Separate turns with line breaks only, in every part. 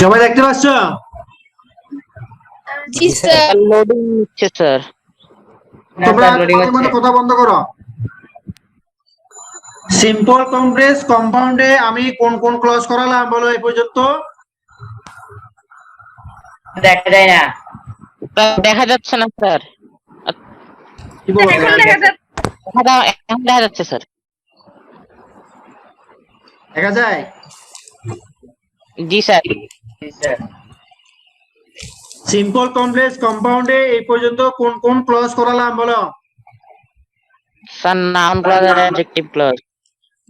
সবাই দেখতে পাচ্ছ?
জি স্যার।
লোডিং হচ্ছে স্যার।
তোমরা কথা বন্ধ করো। সিম্পল কমপ্লেক্স কম্পাউন্ডে আমি কোন কোন ক্লজ করালাম বলো এই পর্যন্ত?
দেখা যায় না, দেখা যাচ্ছে না স্যার।
কি বলো?
এখন দেখা যাচ্ছে।
এখন দেখা যাচ্ছে স্যার।
দেখা যায়?
জি স্যার।
সিম্পল কমপ্লেক্স কম্পাউন্ডে এই পর্যন্ত কোন কোন ক্লজ করালাম বলো?
স্যার নাউন ক্লজ আর অ্যাডজেক্টিভ ক্লজ।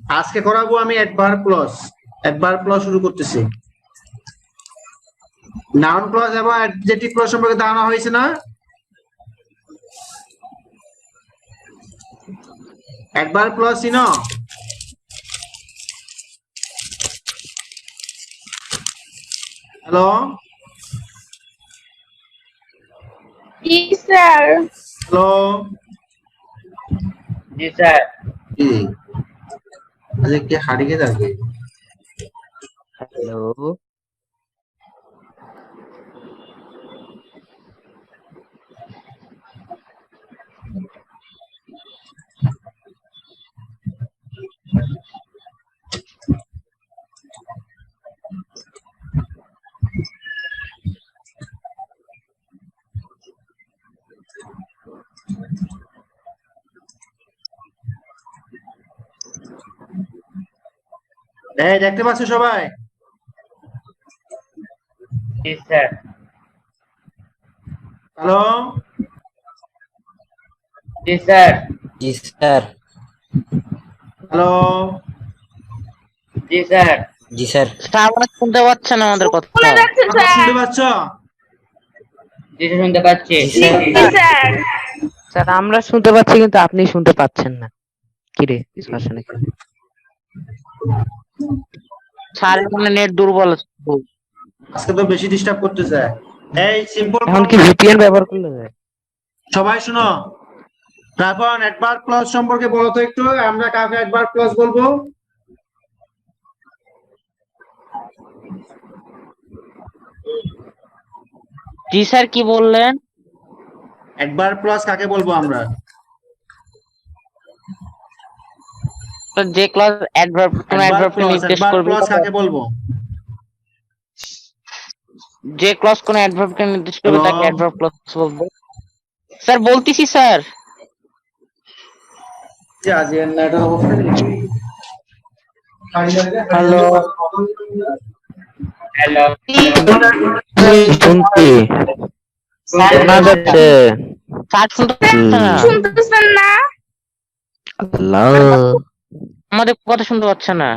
আজকে করাবো আমি অ্যাডভার্ব ক্লজ। অ্যাডভার্ব ক্লজ শুরু করতেছি। নাউন ক্লজ এবং অ্যাডজেক্টিভ ক্লজ সম্পর্কে ধারণা হয়েছে না? অ্যাডভার্ব ক্লজ চিনো? হ্যালো
জি স্যার।
হ্যালো
জি স্যার।
কি আজকে কি হারিয়ে যাবে?
হ্যালো।
এই দেখতে পাচ্ছ সবাই?
জি স্যার।
হ্যালো
জি স্যার। জি স্যার।
হ্যালো
জি স্যার। জি স্যার। আমরা শুনতে পাচ্ছেন না আমাদের কথা?
শোনা যাচ্ছে
কথা
স্যার।
শুনতে পাচ্ছ?
জি শুনতে পাচ্ছি।
জি স্যার।
স্যার আমরা শুনতে পাচ্ছি কিন্তু আপনি শুনতে পাচ্ছেন না। কি রে সমস্যা নাকি?
স্যার মানে নেট দুর্বল আছে।
আজকে তো বেশি ডিস্টার্ব করতেছে। এই সিম্পল
এখন কি ভিপিএন ব্যবহার করলে যায়?
সবাই শুনো। এখন অ্যাডভার্ব ক্লজ সম্পর্কে বলো তো একটু, আমরা কাকে অ্যাডভার্ব ক্লজ বলবো?
জি স্যার কি বললেন?
অ্যাডভার্ব ক্লজ কাকে বলবো আমরা?
যে ক্লজ অ্যাডভার্ব কোন অ্যাডভার্বকে নির্দেশ করবে
ক্লজ কাকে বলবো?
যে ক্লজ কোন অ্যাডভার্বকে নির্দেশ করবে
Hello?
তাকে অ্যাডভার্ব ক্লজ বলবো। স্যার বলতেছি স্যার।
Hello
hello.
শুনছি শোনা যাচ্ছে।
স্যার শুনতে পাচ্ছেন না?
শুনতেছেন না?
হ্যালো
আমাদের কথা শুনতে পাচ্ছে না।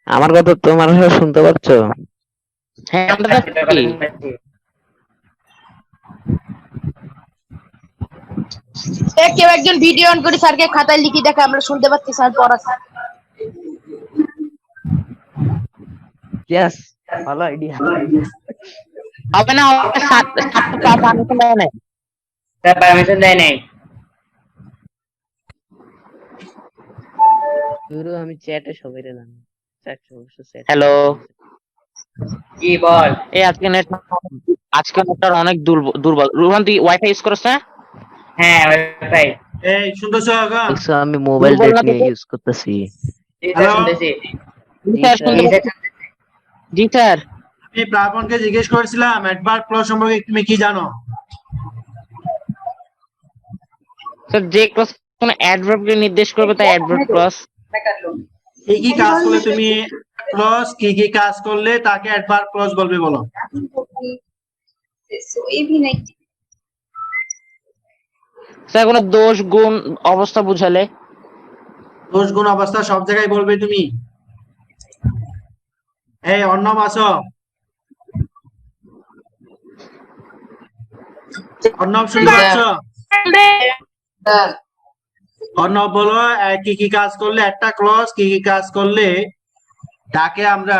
আমার কথা তোমার শুনতে পাচ্ছ?
হ্যাঁ আমরা তো পাচ্ছি।
কেউ একজন ভিডিও অন করে স্যারকে খাতায় লিখে দেখে আমরা শুনতে পাচ্ছি স্যার পড়াচ্ছে।
ইয়েস ভালো আইডিয়া।
হবে না, স্যার পারমিশন দেয় নাই। স্যার পারমিশন দেয় নাই।
আমি চ্যাটে সবাই জানি।
হ্যালো। কি বল? এই আজকে নেটটা অনেক দুর্বল। রুহান তুই ওয়াইফাই ইউজ করছ না? হ্যাঁ ওয়াইফাই।
এই শুনতেছ এখন?
আমি মোবাইল নেট নিয়ে ইউজ করতেছি।
হ্যালো?
জি স্যার।
আমি প্রাপনকে জিজ্ঞেস করেছিলাম অ্যাডভার্ব ক্লজ সম্পর্কে তুমি কি জানো?
স্যার যে ক্লজ কোন অ্যাডভার্বকে নির্দেশ করবে তাই অ্যাডভার্ব ক্লজ।
কি কি কাজ করলে তুমি ক্লজ কি কি কাজ করলে তাকে অ্যাডভার্ব ক্লজ বলবে বলো?
স্যার কোনো দোষ গুণ অবস্থা বুঝালে।
দোষ গুণ অবস্থা সব জায়গায় বলবে তুমি। এই অর্ণব আসো। অর্ণব শুনতে পাচ্ছ? অর্ণব বলো কি কি কাজ করলে একটা ক্লজ কি কি কাজ করলে তাকে আমরা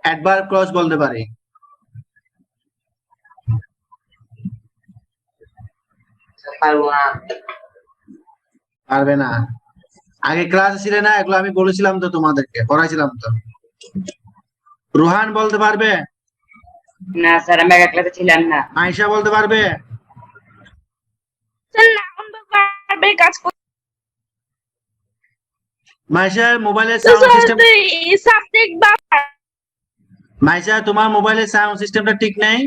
অ্যাডভার্ব ক্লজ বলতে পারি? পারবে না। আগে ক্লাস ছিল না, এগুলো আমি বলেছিলাম তো, তোমাদেরকে পড়াইছিলাম তো। রোহান বলতে পারবে?
না স্যার, আমি এক ক্লাসে ছিলাম না।
আয়েশা বলতে পারবে?
কাজ
মাইশা মোবাইলের সাউন্ড সিস্টেম,
সাবজেক্ট বা
মাইশা তোমার মোবাইলের সাউন্ড সিস্টেমটা ঠিক নেই?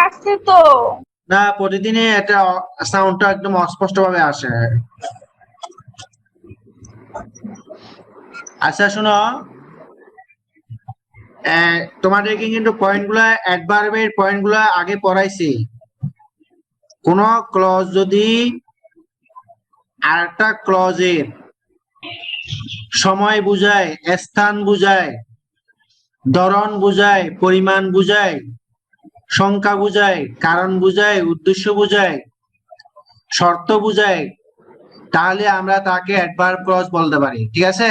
আছে তো।
না, প্রতিদিনই এটা সাউন্ডটা একদম অস্পষ্ট ভাবে আসে। আচ্ছা শোনো, তোমাদেরকে কিন্তু পয়েন্টগুলা অ্যাডভার্বের পয়েন্টগুলা আগে পড়াইছি। কোন ক্লজ যদি আরেকটা ক্লজের সময় বুঝায়, স্থান বুঝায়, ধরন বুঝায়, পরিমাণ বুঝায়, সংখ্যা বুঝায়, কারণ বুঝায়, উদ্দেশ্য বুঝায়, শর্ত বুঝায়, তাহলে আমরা তাকে অ্যাডভার্ব ক্লজ বলতে পারি। ঠিক আছে?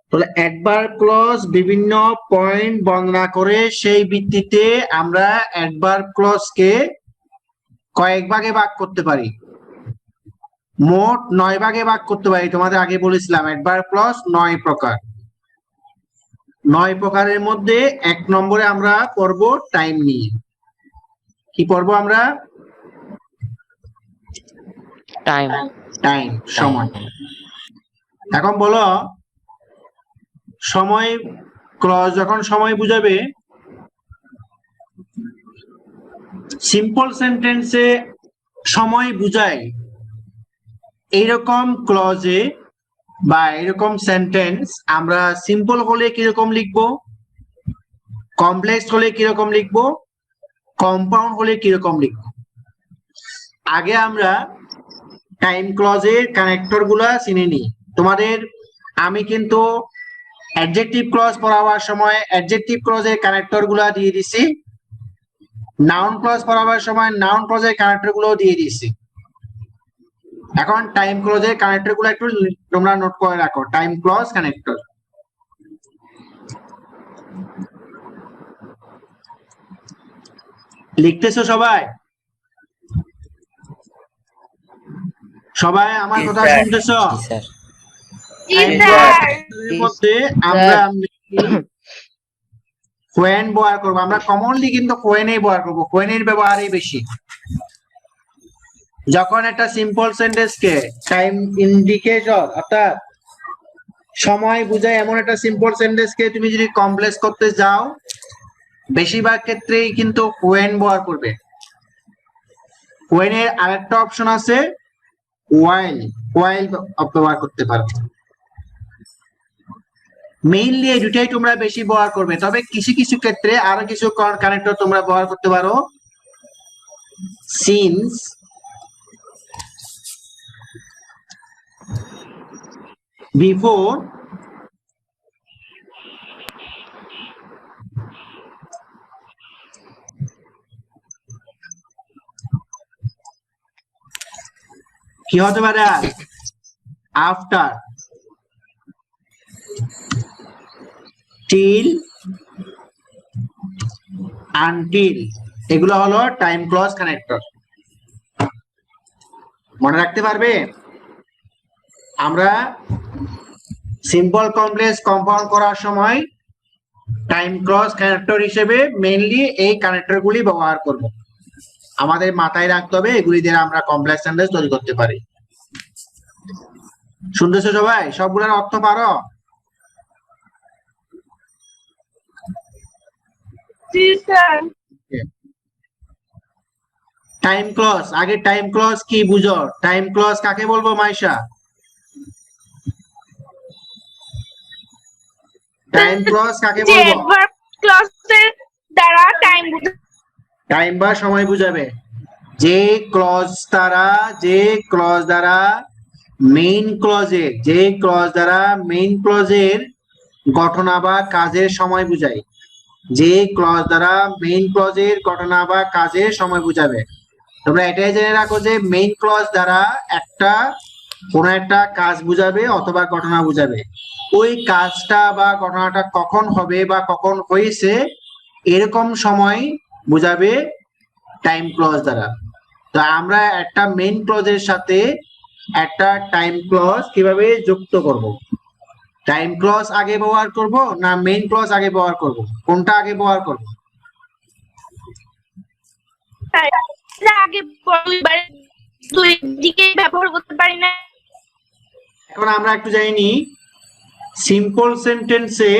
তাহলে অ্যাডভার্ব ক্লজ বিভিন্ন পয়েন্ট বর্ণনা করে সেই ভিত্তিতে আমরা অ্যাডভার্ব ক্লজকে কয়েক ভাগে ভাগ করতে পারি। মোট 9 ভাগে ভাগ করতে পারি। তোমাদের আগে বলেছিলাম অ্যাডভার্ব ক্লজ 9 প্রকার। 9 প্রকারের মধ্যে 1 নম্বরে আমরা পড়ব টাইম নিয়ে। কি পড়ব আমরা?
টাইম।
টাইম, সময়। এখন বলো, সময় ক্লজ যখন সময় বুঝাবে, সিম্পল সেন্টেন্সে সময় বুঝায় এইরকম ক্লজে বা এরকম সেন্টেন্স আমরা সিম্পল হলে কিরকম লিখবো, কমপ্লেক্স হলে কিরকম লিখবো, কম্পাউন্ড হলে কিরকম লিখবো। আগে আমরা টাইম ক্লজের কানেক্টর গুলা চিনে নিই। তোমাদের আমি কিন্তু অ্যাডজেক্টিভ ক্লজ পড়াবার সময় অ্যাডজেক্টিভ ক্লজের কানেক্টর গুলা দিয়ে দিছি, নাউন ক্লজ পড়াবার সময় নাউন ক্লজের কানেক্টর গুলো দিয়ে দিছি। এখন টাইম ক্লজের কানেক্টর গুলো একটু তোমরা নোট করে রাখো। টাইম ক্লজ কানেক্টর লিখতেছো সবাই? সবাই আমার কথা শুনতেছো? মধ্যে আমরা when ব্যবহার করবো, আমরা কমনলি কিন্তু when এই ব্যবহার করবো, when এর ব্যবহারই বেশি। যখন একটা সিম্পল সেন্টেন্স কে টাইম ইন্ডিকেটর অর্থাৎ সময় বুঝায় এমন একটা সিম্পল সেন্টেন্স কে তুমি যদি কমপ্লেক্স করতে যাও, বেশিরভাগ ক্ষেত্রেই কিন্তু when ব্যবহার করবে। when এর আরেকটা অপশন আছে while, while ব্যবহার করতে পারো। মেইনলি এই দুটাই তোমরা বেশি ব্যবহার করবে, তবে কিছু কিছু ক্ষেত্রে আরো কিছু কানেক্টর তোমরা ব্যবহার করতে পারো। সিন্স, বিফোর, কি হতে পারে, আফটার, টিল, আনটিল, এগুলো হলো টাইম ক্লজ কানেক্টর। মনে রাখতে পারবে? আমরা সিম্পল কমপ্লেক্স কম্পাউন্ড করার সময় টাইম ক্লজ কানেক্টর হিসেবে মেইনলি এই কানেক্টর গুলি ব্যবহার করব। আমাদের মাথায় রাখতে হবে এগুলি দিয়ে আমরা কমপ্লেক্স সেন্টেন্স তৈরি করতে পারি। শুনতেছো সবাই? সবগুলোর অর্থ পারো? টাইম ক্লজ, আগে টাইম ক্লজ কি বুঝো? টাইম ক্লজ কাকে বলবো মাইশা? টাইম ক্লজ কাকে বলবো?
অ্যাডভার্ব ক্লজের দ্বারা টাইম
টাইম বা সময় বুঝাবে। যে ক্লজ দ্বারা মেইন ক্লজের ঘটনা বা কাজের সময় বুঝায়, যে ক্লজ দ্বারা মেইন ক্লজের ঘটনা বা কাজের সময় বুঝাবে। তোমরা এটাই জেনে রাখো যে মেইন ক্লজ দ্বারা কোন একটা কাজ বুঝাবে অথবা ঘটনা বুঝাবে। ওই কাজটা বা ঘটনাটা কখন হবে বা কখন হয়েছে এরকম সময় বুঝাবে টাইম ক্লজ দ্বারা। তো আমরা একটা মেইন ক্লজের সাথে একটা টাইম ক্লজ কিভাবে যুক্ত করব? টাইম ক্লজ আগে ব্যবহার করব না মেইন ক্লজ আগে ব্যবহার করব, কোনটা আগে ব্যবহার করব?
আগে দুই দিকে ব্যবহার করতে পারি না।
এখন আমরা একটু জানি সিম্পল সেন্টেন্সে,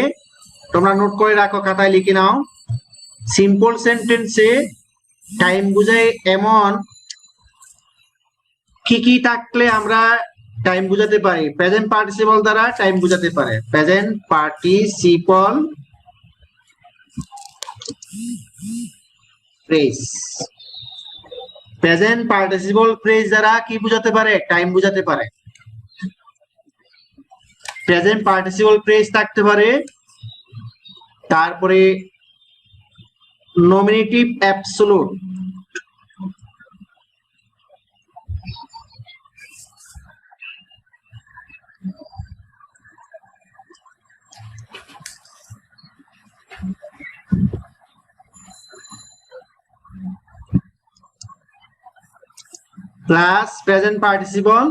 তোমরা নোট করে রাখো, খাতায় লিখে নাও। সিম্পল সেন্টেন্সে টাইম বোঝায় এমন কি কি থাকলে আমরা টাইম বোঝাতে পারি? প্রেজেন্ট পার্টিসিপল দ্বারা টাইম বোঝাতে পারে। Present participle phrase, present participle phrase দ্বারা কি বোঝাতে পারে? টাইম বোঝাতে পারে। প্রেজেন্ট পার্টিসিপল ফ্রেজ থাকতে পারে, তারপরে nominative absolute, plus present participle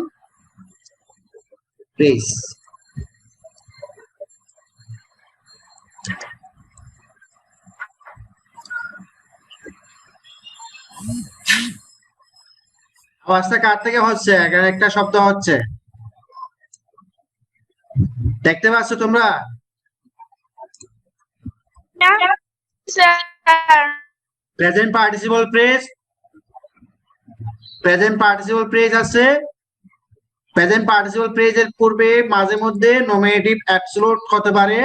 phrase. আওয়াজটা কার থেকে হচ্ছে? এখানে একটা শব্দ হচ্ছে, দেখতে পাচ্ছ তোমরা? Present participle phrase, present participle phrase আছে। প্রেজেন্ট পার্টিসিপল ফ্রেজের পূর্বে মাঝে মধ্যে নমিনেটিভ অ্যাবসোলুট হতে পারে।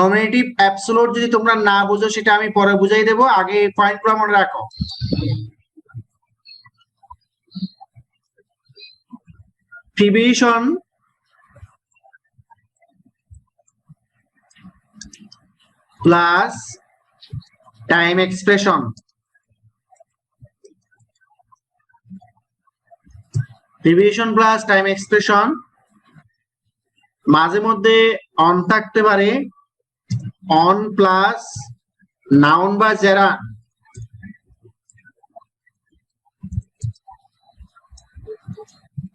নমিনেটিভ অ্যাবসোলুট যদি তোমরা না বুঝো সেটা আমি পরে বুঝাই দেবো, আগে এই পয়েন্টগুলো মনে রাখো। Provision plus time expression, provision plus time expression মাঝে মধ্যে অন থাকতে পারে। অন প্লাস নাউন বা gerund,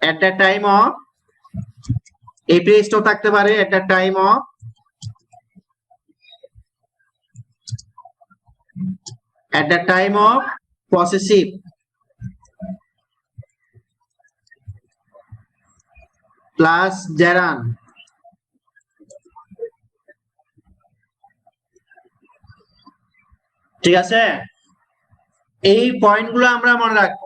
at the time of, এই ফ্রেজটাও থাকতে পারে at the time of, at the time of possessive, plus gerund, ঠিক আছে? এই পয়েন্টগুলো আমরা মনে রাখবো।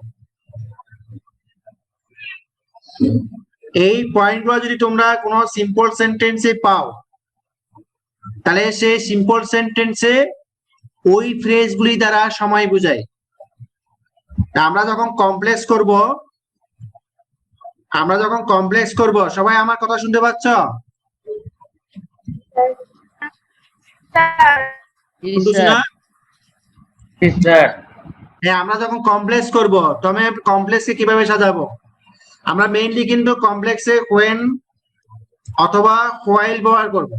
এই পয়েন্টগুলো যদি তোমরা কোনো সিম্পল সেন্টেন্সে পাও, তাহলে সেই সিম্পল সেন্টেন্সে ওই ফ্রেজগুলি দ্বারা সময় বোঝায়। আমরা যখন কমপ্লেক্স করব, সবাই আমার কথা শুনতে পাচ্ছ? হ্যাঁ, আমরা যখন কমপ্লেক্স করব, তবে কমপ্লেক্সকে কিভাবে সাজাবো? আমরা মেইনলি কিন্তু কমপ্লেক্সে when অথবা while ব্যবহার করব।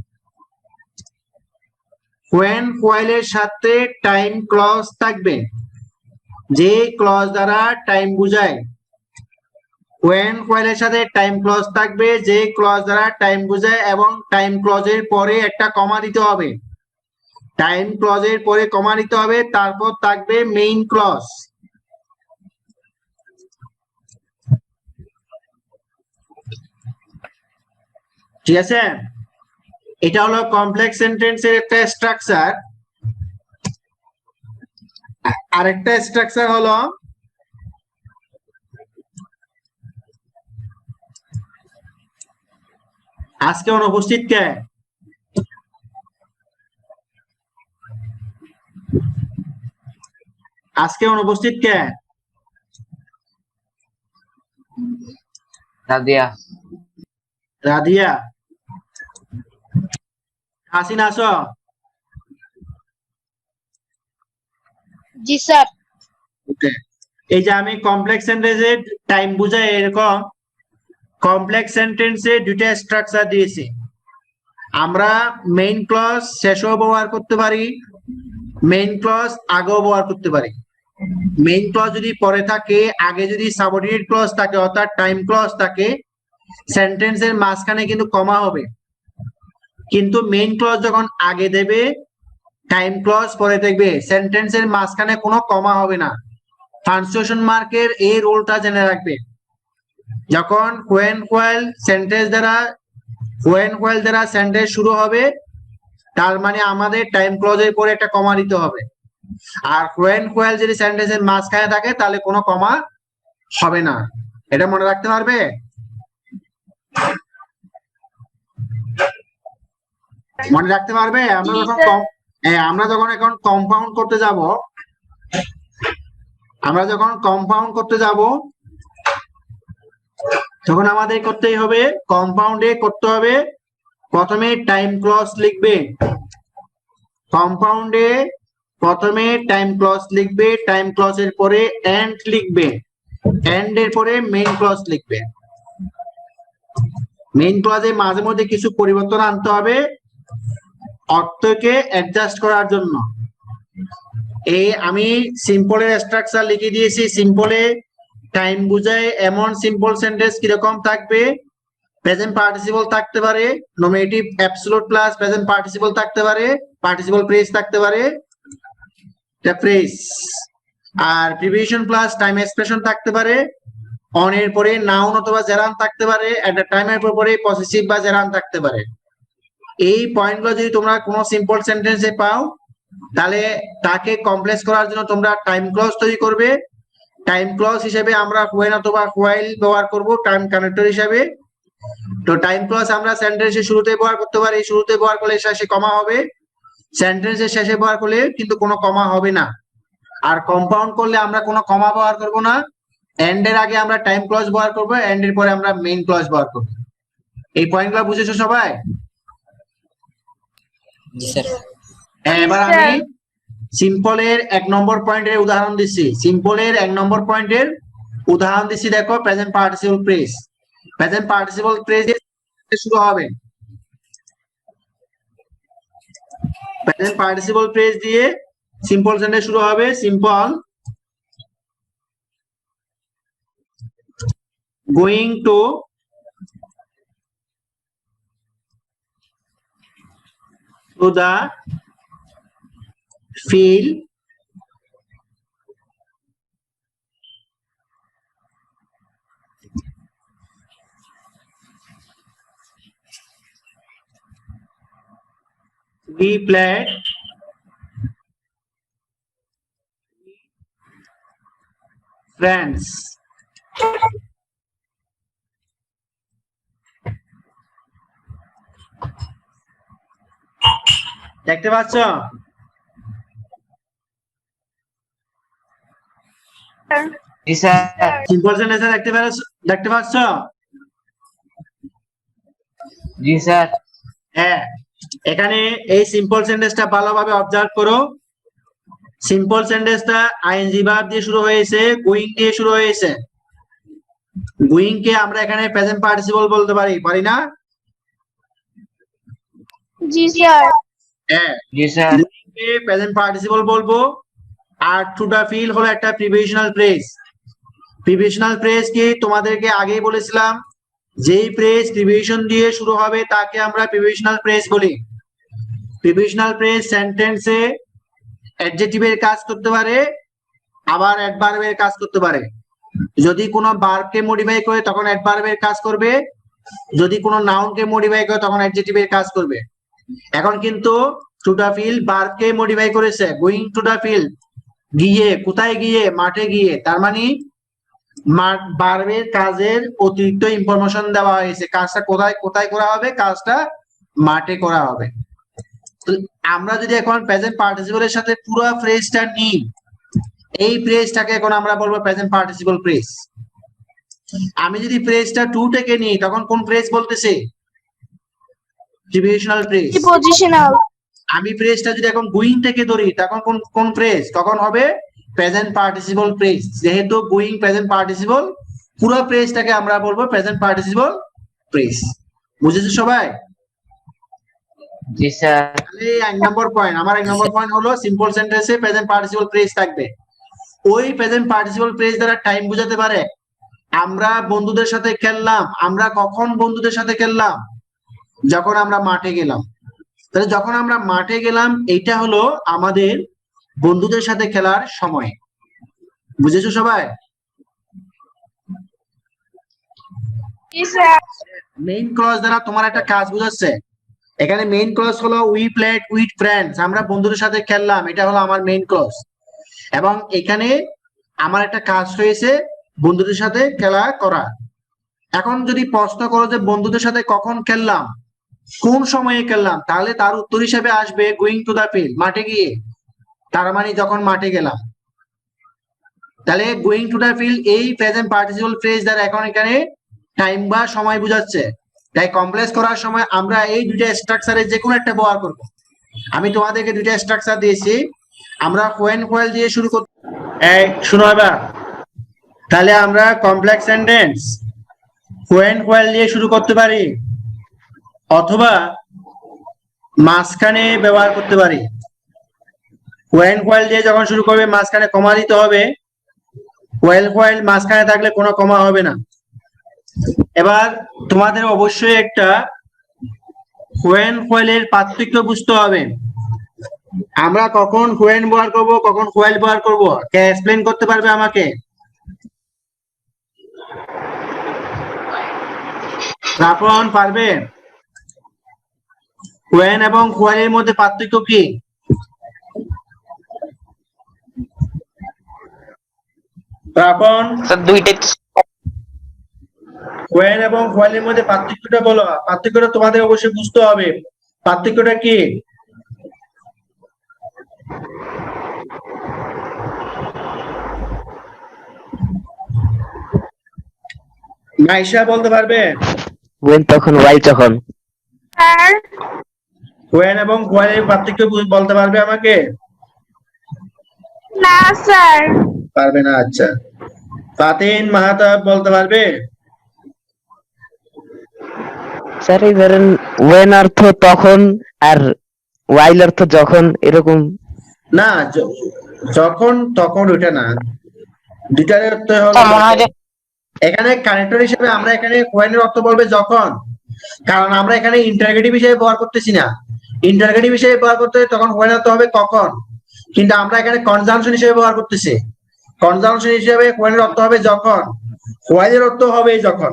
when while এর সাথে টাইম ক্লজ থাকবে, যে ক্লজ দ্বারা টাইম বোঝায়। when while এর সাথে টাইম ক্লজ থাকবে, যে ক্লজ দ্বারা টাইম বোঝায়, এবং টাইম ক্লজের পরে একটা কমা দিতে হবে। টাইম ক্লজের পরে কমা দিতে হবে, তারপর থাকবে মেইন ক্লজ। ঠিক আছে? এটা হলো কমপ্লেক্স সেন্টেন্সের একটা স্ট্রাকচার। আরেকটা স্ট্রাকচার হলো আজকে অনুপস্থিত কে? আজকে অনুপস্থিত কে?
রাদিয়া।
রাধিয়া, হাসিন আসো।
জি স্যার।
ওকে, এই যে আমি কমপ্লেক্স সেন্টেন্সে টাইম বুঝাই, এরকম কমপ্লেক্স সেন্টেন্সে দুইটা স্ট্রাকচার দিয়েছি। আমরা মেইন ক্লজ শেষেও ব্যবহার করতে পারি, মেইন ক্লজ আগেও ব্যবহার করতে পারি। মেইন ক্লজ যদি পরে থাকে, আগে যদি সাবঅর্ডিনেট ক্লজ থাকে অর্থাৎ টাইম ক্লজ থাকে, সেন্টেন্সের মাঝখানে কিন্তু কমা হবে। কিন্তু মেইন ক্লজ যখন আগে দেবে, টাইম ক্লজ পরে দেখবে, সেন্টেন্সের মাঝখানে কোনো কমা হবে না। পাঞ্চুয়েশন মার্কের এই রুলটা জেনে রাখবে। যখন when while দ্বারা সেন্টেন্স শুরু হবে, তার মানে আমাদের টাইম ক্লজের পরে একটা কমা দিতে হবে। আর while যদি সেন্টেন্সের মাঝখানে থাকে তাহলে কোনো কমা হবে না। এটা মনে রাখতে পারবে? মনে রাখতে পারবে? আমরা যখন এখন কম্পাউন্ড করতে যাব, তখন আমাদের করতেই হবে, কম্পাউন্ডে করতে হবে, প্রথমে টাইম ক্লজ লিখবে। কম্পাউন্ডে প্রথমে টাইম ক্লজ লিখবে, টাইম ক্লজের পরে এন্ড লিখবে, এন্ড এর পরে মেইন ক্লজ লিখবে। মেইন ক্লজে মাঝে মধ্যে কিছু পরিবর্তন আনতে হবে অর্থকে অ্যাডজাস্ট করার জন্য। এই আমি সিম্পলের স্ট্রাকচার লিখে দিয়েছি। সিম্পলে টাইম বুঝায় এমন সিম্পল সেন্টেন্স কিরকম থাকবে, প্রেজেন্ট পার্টিসিপল থাকতে পারে, nominative absolute plus present participle থাকতে পারে, পার্টিসিপল প্রেস থাকতে পারে, প্রেস, আর প্রিভিশন প্লাস টাইম এক্সপ্রেশন থাকতে পারে, অন এর পরে নাউন অথবা জেরান থাকতে পারে, এট দ্য টাইম এর পরে পসেসিভ বা জেরান থাকতে পারে। এই পয়েন্টগুলো যদি তোমরা কোনো সিম্পল সেন্টেন্সে পাও, তাহলে তাকে কমপ্লেক্স করার জন্য তোমরা টাইম ক্লজ তৈরি করবে। টাইম ক্লজ হিসেবে আমরা when অথবা while ব্যবহার করব টাইম কানেক্টর হিসেবে। তো টাইম ক্লজ আমরা সেন্টেন্সের শুরুতে ব্যবহার করতে পারি, শুরুতে ব্যবহার করলে শেষে কমা হবে, সেন্টেন্সের শেষে ব্যবহার করলে কিন্তু কোনো কমা হবে না। আর কম্পাউন্ড করলে আমরা কোনো কমা ব্যবহার করব না, এন্ড এর আগে আমরা টাইম ক্লজ ব্যবহার করব, এন্ড এর পরে আমরা মেইন ক্লজ ব্যবহার করব। এই পয়েন্টগুলো বুঝেছো সবাই?
জি স্যার।
এবার আমি সিম্পলের 1 নম্বর পয়েন্টের উদাহরণ দিচ্ছি। সিম্পলের 1 নম্বর পয়েন্টের উদাহরণ দিচ্ছি, দেখো present participle press. Present participle press শুরু হবে, প্রেজেন্ট পার্টিসিপল প্রেস দিয়ে সিম্পল সেন্টেন্স শুরু হবে। Simple going to the field we played friends. দেখতে পাচ্ছ?
জি স্যার।
সিম্পল সেন্টেন্স দেখতে পাচ্ছ?
জি স্যার।
হ্যাঁ, এখানে এই সিম্পল সেন্টেন্সটা ভালোভাবে অবজার্ভ করো। সিম্পল সেন্টেন্সটা আইএনজি ভার্ব দিয়ে শুরু হয়েছে, গোয়িং দিয়ে শুরু হয়েছে। গোয়িং কে আমরা এখানে প্রেজেন্ট পার্টিসিপল বলতে পারি না?
জি স্যার।
হ্যাঁ,
জি স্যার।
গোয়িং কে প্রেজেন্ট পার্টিসিপল বলবো। আর টু দা ফিল হলো একটা প্রিভিশনাল ফ্রেজ। প্রিভিশনাল ফ্রেজ কি তোমাদেরকে আগেই বলেছিলাম, যেই ফ্রেজ প্রিভিশন দিয়ে শুরু হবে তাকে আমরা প্রিভিশনাল ফ্রেজ বলি। প্রিভিশনাল ফ্রেজ সেন্টেন্সে অ্যাডজেক্টিভের কাজ করতে পারে, আবার অ্যাডভার্বের কাজ করতে পারে। যদি কোনো ভার্বকে মডিফাই করে তখন অ্যাডভার্বের কাজ করবে, যদি কোনো নাউনকে মডিফাই করে তখন অ্যাডজেক্টিভের কাজ করবে। এখন কিন্তু টু দা ফিল্ড ভার্বকে মডিফাই করেছে, গোয়িং টু দা ফিল্ড, গিয়ে, কোথায় গিয়ে, মাঠে গিয়ে, তার মানে ভার্বের কাজের অতিরিক্ত ইনফরমেশন দেওয়া হয়েছে। কাজটা কোথায় কোথায় করা হবে, কাজটা মাঠে করা হবে। তো আমরা যদি এখন প্রেজেন্ট পার্টিসিপলের সাথে পুরো ফ্রেজটা নিই, এই ফ্রেজটাকে এখন আমরা বলবো প্রেজেন্ট পার্টিসিপল ফ্রেজ। আমি যদি ফ্রেজটা টু থেকে নিই তখন কোন ফ্রেজ বলতেছে? প্রিভিশনাল ফ্রেজ।
প্রিপজিশনাল।
আমি ফ্রেজটা যদি এখন গোয়িং থেকে ধরি তখন কোন ফ্রেজ তখন হবে? Present participle phrase. যেহেতু গোয়িং প্রেজেন্ট পার্টিসিপল, পুরো ফ্রেজটাকে আমরা বলবো প্রেজেন্ট পার্টিসিপল ফ্রেজ। বুঝেছো সবাই?
জি স্যার।
তাহলে 1 নম্বর পয়েন্ট, আমার 1 নম্বর পয়েন্ট হলো সিম্পল সেন্টেন্সে প্রেজেন্ট পার্টিসিপল ফ্রেজ থাকবে। ওই প্রেজেন্ট পার্টিসিপল ফ্রেজ দ্বারা টাইম বোঝাতে পারে। আমরা বন্ধুদের সাথে খেললাম, আমরা কখন বন্ধুদের সাথে খেললাম? যখন আমরা মাঠে গেলাম। তাহলে যখন আমরা মাঠে গেলাম, এইটা হলো আমাদের বন্ধুদের সাথে খেলার সময়। বুঝেছো সবাই? মেইন ক্লজ দ্বারা তোমার একটা কাজ বুঝাচ্ছে। এখানে মেইন ক্লজ হলো উই প্লেড উইথ ফ্রেন্ডস, আমরা বন্ধুদের সাথে খেললাম, এটা হলো আমার মেইন ক্লজ। এবং এখানে আমার একটা কাজ রয়েছে বন্ধুদের সাথে খেলা করা। এখন যদি প্রশ্ন করো যে বন্ধুদের সাথে কখন খেললাম, কোন সময়ে খেললাম, তাহলে তার উত্তর হিসেবে আসবে গোয়িং টু দা ফিল্ড, মাঠে গিয়ে। তার মানে যখন মাঠে গেলাম। তাহলে গোয়িং টু দা ফিল্ড এই প্রেজেন্ট পার্টিসিপল ফ্রেজ দ্বারা এখন এখানে টাইম বা সময় বোঝাচ্ছে। তাই কমপ্লেক্স করার সময় আমরা এই দুইটা স্ট্রাকচারের যে কোনো একটা ব্যবহার করব। আমি তোমাদেরকে দুইটা স্ট্রাকচার দিয়েছি, আমরা হোয়েন হোয়েল দিয়ে শুরু করব। এই শুনো এবার, তাহলে আমরা কমপ্লেক্স সেন্টেন্স হোয়েন হোয়েল দিয়ে শুরু করতে পারি, অথবা মাঝখানে ব্যবহার করতে পারি। হোয়েন হোয়েল দিয়ে যখন শুরু করবে মাঝখানে কমা দিতে হবে, হোয়েল হোয়েল মাঝখানে থাকলে কোনো কমা হবে না। এবার তোমাদের অবশ্যই একটা হোয়েন হোয়েলের পার্থক্য বুঝতে হবে। আমরা কখন হোয়েন ব্যবহার করব, কখন হোয়েল ব্যবহার করব, কে এক্সপ্লেইন করতে পারবে আমাকে? রাফন পারবে? হোয়েন এবং হোয়েলের মধ্যে পার্থক্য কি? রাফন,
স্যার দুইটাই
হোয়েন এবং হোয়েলের মধ্যে পার্থক্যটা বলো। পার্থক্যটা তোমাদের অবশ্যই বুঝতে হবে। পার্থক্যটা কি? মাইশা বলতে পারবে?
ওয়েন তখন, ওয়াইল তখন।
স্যার
হোয়েন এবং হোয়েলের পার্থক্য বলতে পারবে আমাকে?
না স্যার।
পারবে না, আচ্ছা। ফাতিন মাহাতাব বলতে পারবে?
স্যার এই ধরেন ওয়েন অর্থ তখন আর ওয়াইল অর্থ যখন, এরকম।
না, যখন তখন ওটা না, দুইটার অর্থ হলো।
স্যার মনে হয় যে
এখানে কানেক্টর হিসেবে আমরা এখানে হোয়েনের অর্থ বলবে যখন, কারণ আমরা এখানে ইন্টারগেটিভ হিসেবে ব্যবহার করতেছি না। ইন্টারগেটিভ হিসেবে ব্যবহার করতে তখন হোয়েন অর্থ হবে কখন, কিন্তু আমরা এখানে কনজাংশন হিসেবে ব্যবহার করতেছি। কনজাংশন হিসেবে হোয়েনের অর্থ হবে যখন, হোয়াইলের অর্থ হবে যখন।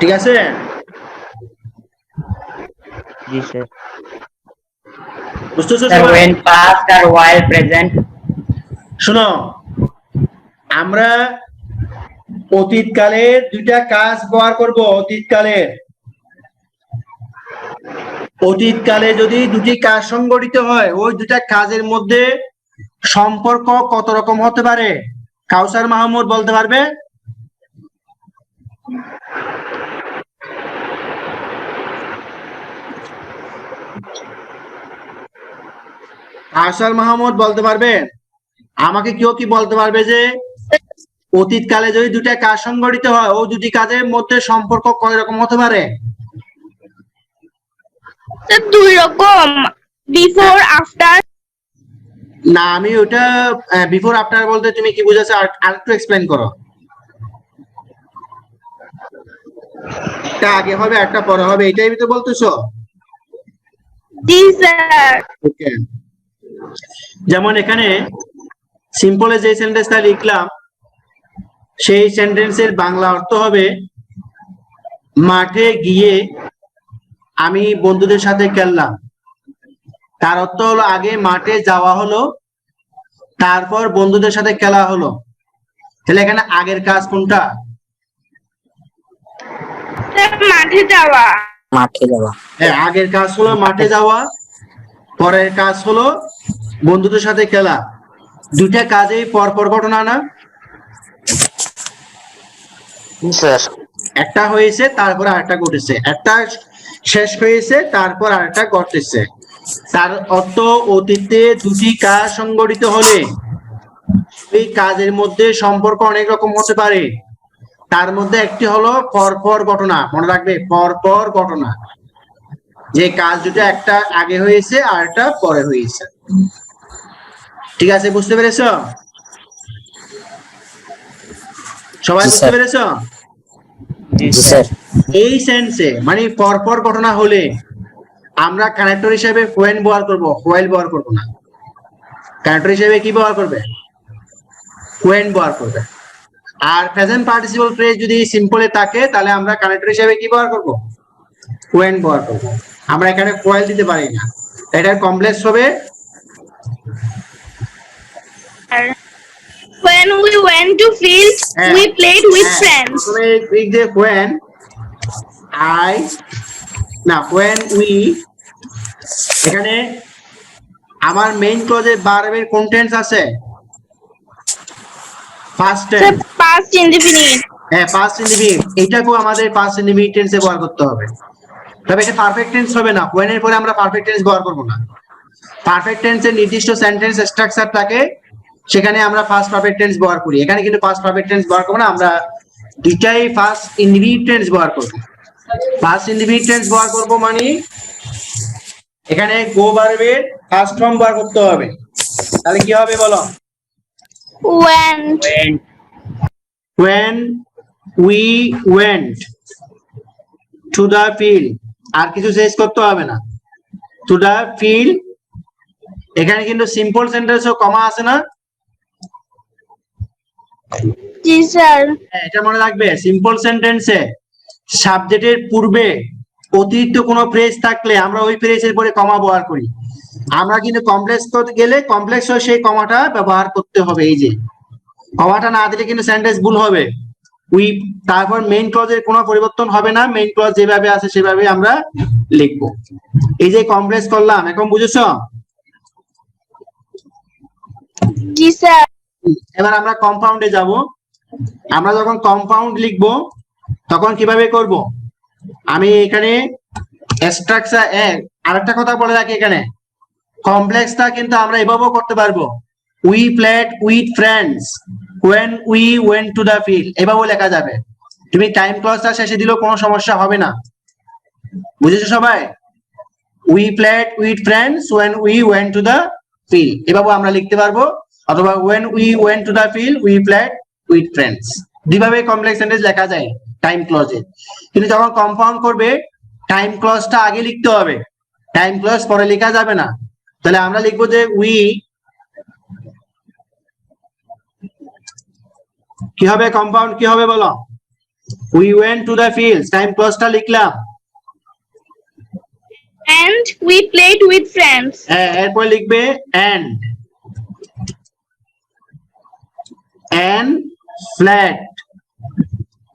ঠিক আছে?
জি স্যার।
বুঝতেছো
স্যার
সবাই?
when past আর while present।
শুনো, আমরা অতীতকালে দুইটা কাজ ব্যবহার করব। অতীতকালে যদি দুটি কাজ সংগঠিত হয়, ওই দুটা কাজের মধ্যে সম্পর্ক কত রকম হতে পারে? কাউসার মাহমুদ বলতে পারবে? কাউসার মাহমুদ বলতে পারবে? আমাকে কেউ কি বলতে পারবে যে অতীতকালে যদি দুটা কাজ সংগঠিত হয়, ওই দুটি কাজের মধ্যে সম্পর্ক কয় রকম হতে পারে?
স্যার দুই রকম, বিফোর আফটার।
না, আমি ওটা বিফোর আফটার বলতে তুমি কি বুঝাচ্ছ আর একটু এক্সপ্লেইন করো। একটা আগে হবে একটা পরে হবে, এটাই তো বলতেছো?
জি স্যার।
ওকে। যেমন এখানে সিম্পলে যে সেন্টেন্সটা লিখলাম, সেই সেন্টেন্সের বাংলা অর্থ হবে মাঠে গিয়ে আমি বন্ধুদের সাথে খেললাম। তার অর্থ হলো আগে মাঠে যাওয়া হলো, তারপর বন্ধুদের সাথে খেলা হলো। তাহলে এখানে আগের কাজ কোনটা?
স্যার মাঠে যাওয়া।
মাঠে যাওয়া।
হ্যাঁ, আগের কাজ হলো মাঠে যাওয়া, পরের কাজ হলো বন্ধুদের সাথে খেলা। দুইটা কাজেই পরপর ঘটনা না?
স্যার
একটা হয়েছে তারপর আরেকটা ঘটেছে, একটা শেষ হয়েছে তারপর আরেকটা ঘটতেছে। তার অর্থ অতীতে দুটি কাজ সংগঠিত হলে এই কাজের মধ্যে সম্পর্ক অনেক রকম হতে পারে। তার মধ্যে একটি হলো পরপর ঘটনা। মনে রাখবে, পরপর ঘটনা, যে কাজ দুটো একটা আগে হয়েছে আর একটা পরে হয়েছে। ঠিক আছে, বুঝতে পেরেছো সবাই?
জি,
বুঝতে
স্যার।
পেরেছো?
जी सर
এই সেন্সে মানে পরপর ঘটনা হলে আমরা কানেক্টর হিসেবে when ব্যবহার করব, while ব্যবহার করব না। কানেক্টর হিসেবে কি ব্যবহার করবে? when ব্যবহার করবে। আর প্রেজেন্ট পার্টিসিপল ফ্রেজ যদি সিম্পলে থাকে তাহলে আমরা কানেক্টর হিসেবে কি ব্যবহার করব? when ব্যবহার করব। আমরা এখানে while দিতে পারি না, এটা কমপ্লেক্স হবে।
When we went to field, we played with friends.
প্রথমে এই যে when when we, এখানে আমার মেইন ক্লজে ভার্বের কন্টেন্টস আছে ফার্স্ট টেন্স।
Past indefinite.
হ্যাঁ, পাস্ট ইনডিফিনিট, এটাকেও আমাদের পাস্ট ইনডিফিনিট টেন্সে ব্যবহার করতে হবে। তবে এটা পারফেক্ট টেন্স হবে না, when এর পরে আমরা পারফেক্ট টেন্স ব্যবহার করব না। পারফেক্ট টেন্সের নির্দিষ্ট সেন্টেন্স স্ট্রাকচার থাকে, সেখানে আমরা ফার্স্ট পারফেক্ট টেন্স ব্যবহার করি। এখানে কিন্তু ফার্স্ট পারফেক্ট টেন্স ব্যবহার করব না, আমরা দুইটাই ফার্স্ট ইনডিফিনিট টেন্স ব্যবহার করব। ফার্স্ট ইনডিফিনিট টেন্স ব্যবহার করব মানে এখানে গো ভার্বের ফার্স্ট ফর্ম ব্যবহার করতে হবে। তাহলে কি হবে বলো?
Went.
when we went to the field, আর কিছু শেষ করতে হবে না, to the field। এখানে কিন্তু সিম্পল সেন্টেন্সও কমা আছে না?
জি স্যার।
হ্যাঁ, এটা মনে রাখবে, সিম্পল সেন্টেন্সে সাবজেক্টের পূর্বে অতিরিক্ত কোনো ফ্রেজ থাকলে আমরা ওই ফ্রেজের পরে কমা ব্যবহার করি। আমরা কিন্তু কমপ্লেক্স করতে গেলে কমপ্লেক্স হয়ে সেই কমাটা ব্যবহার করতে হবে। এই যে কমাটা না দিলে কিন্তু সেন্টেন্স ভুল হবে। উই, তারপর মেইন ক্লজের কোনো পরিবর্তন হবে না, মেইন ক্লজ যেভাবে আছে সেভাবে আমরা লিখবো। এই যে কমপ্লেক্স করলাম, এখন বুঝেছো?
জি স্যার।
এবার আমরা কম্পাউন্ডে যাব। আমরা যখন কম্পাউন্ড লিখবো তখন কিভাবে করব? আমি এখানে স্ট্রাকচার আরেকটা কথা বলে রাখি, এখানে কমপ্লেক্সটা কিন্তু আমরা এভাবেও করতে পারবো। We played with friends when we went to the field, এভাবেও লেখা যাবে। তুমি টাইম ক্লজটা শেষে দিলেও কোনো সমস্যা হবে না। বুঝেছো সবাই? We played with friends when we went to the field, এভাবেও আমরা লিখতে পারবো। অথবা when we went to the field we played with friends, দুইভাবে কমপ্লেক্স সেন্টেন্স লেখা যায় টাইম ক্লজে। কিন্তু যখন কম্পাউন্ড করবে টাইম ক্লজটা আগে লিখতে হবে, টাইম ক্লজ পরে লেখা যাবে না। তাহলে আমরা লিখবো যে উই, কি হবে কম্পাউন্ড কি হবে বলো? we went to the fields, time ক্লজটা লিখলাম।
And we played with friends.
হ্যাঁ, এরপর লিখবে and flat,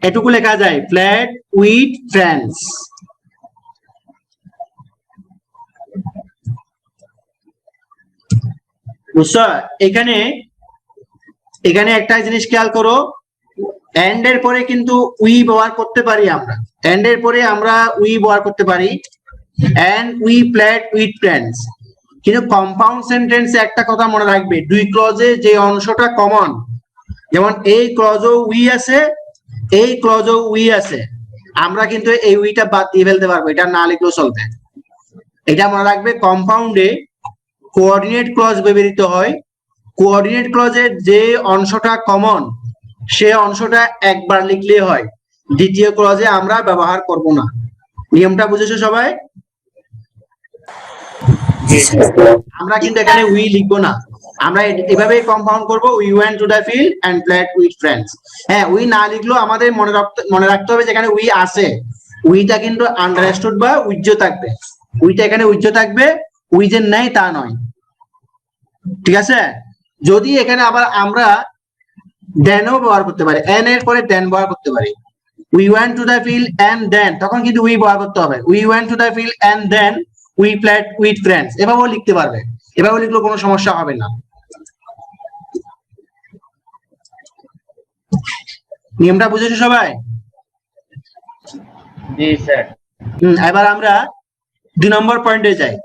এটুকু লেখা যায় flat with friends। বুঝছো? এখানে একটা জিনিস খেয়াল করো, এন্ড এর পরে কিন্তু উই ব্যবহার করতে পারি আমরা, এন্ড এর পরে আমরা উই ব্যবহার করতে পারি, and we played with friends। কিন্তু কম্পাউন্ড সেন্টেন্সে একটা কথা মনে রাখবে, দুই ক্লজে যে অংশটা কমন, যেমন এই ক্লজও উই আছে, এই ক্লজও উই আছে, আমরা কিন্তু এই উইটা বাদ দিয়ে ফেলতে পারবো, এটা না লিখলেও চলবে। এটা মনে রাখবে, কম্পাউন্ডে কোঅর্ডিনেট ক্লজ ব্যবহৃত হয়। কোঅর্ডিনেট ক্লজের যে অংশটা কমন সে অংশটা একবার লিখলেই হয়, দ্বিতীয় ক্লজে আমরা ব্যবহার করব না। নিয়মটা বুঝেছো সবাই? আমরা কিন্তু এখানে উই লিখবো না, আমরা এভাবে কম্পাউন্ড করব, we went to the field and played with friends. হ্যাঁ, উই না লিখলেও আমাদের মনে রাখতে হবে যেখানে উই আছে, উইটা কিন্তু আন্ডারস্টুড বা উজ্জ্ব থাকবে, উইটা এখানে উজ্জ্ব থাকবে, উই যে নাই তা নয়। ঠিক আছে? যদি এখানে আবার আমরা দেনও ব্যবহার করতে পারি, এন এর পরে দেন ব্যবহার করতে পারি, we went to the field and then, তখন কিন্তু উই ব্যবহার করতে হবে, we went to the field and then we played with friends, এভাবেও লিখতে পারবে, এভাবে লিখলেও কোনো সমস্যা হবে না। নিয়মটা বুঝেছো সবাই?
जी सर
এবার আমরা 2 নম্বর পয়েন্টে যাই।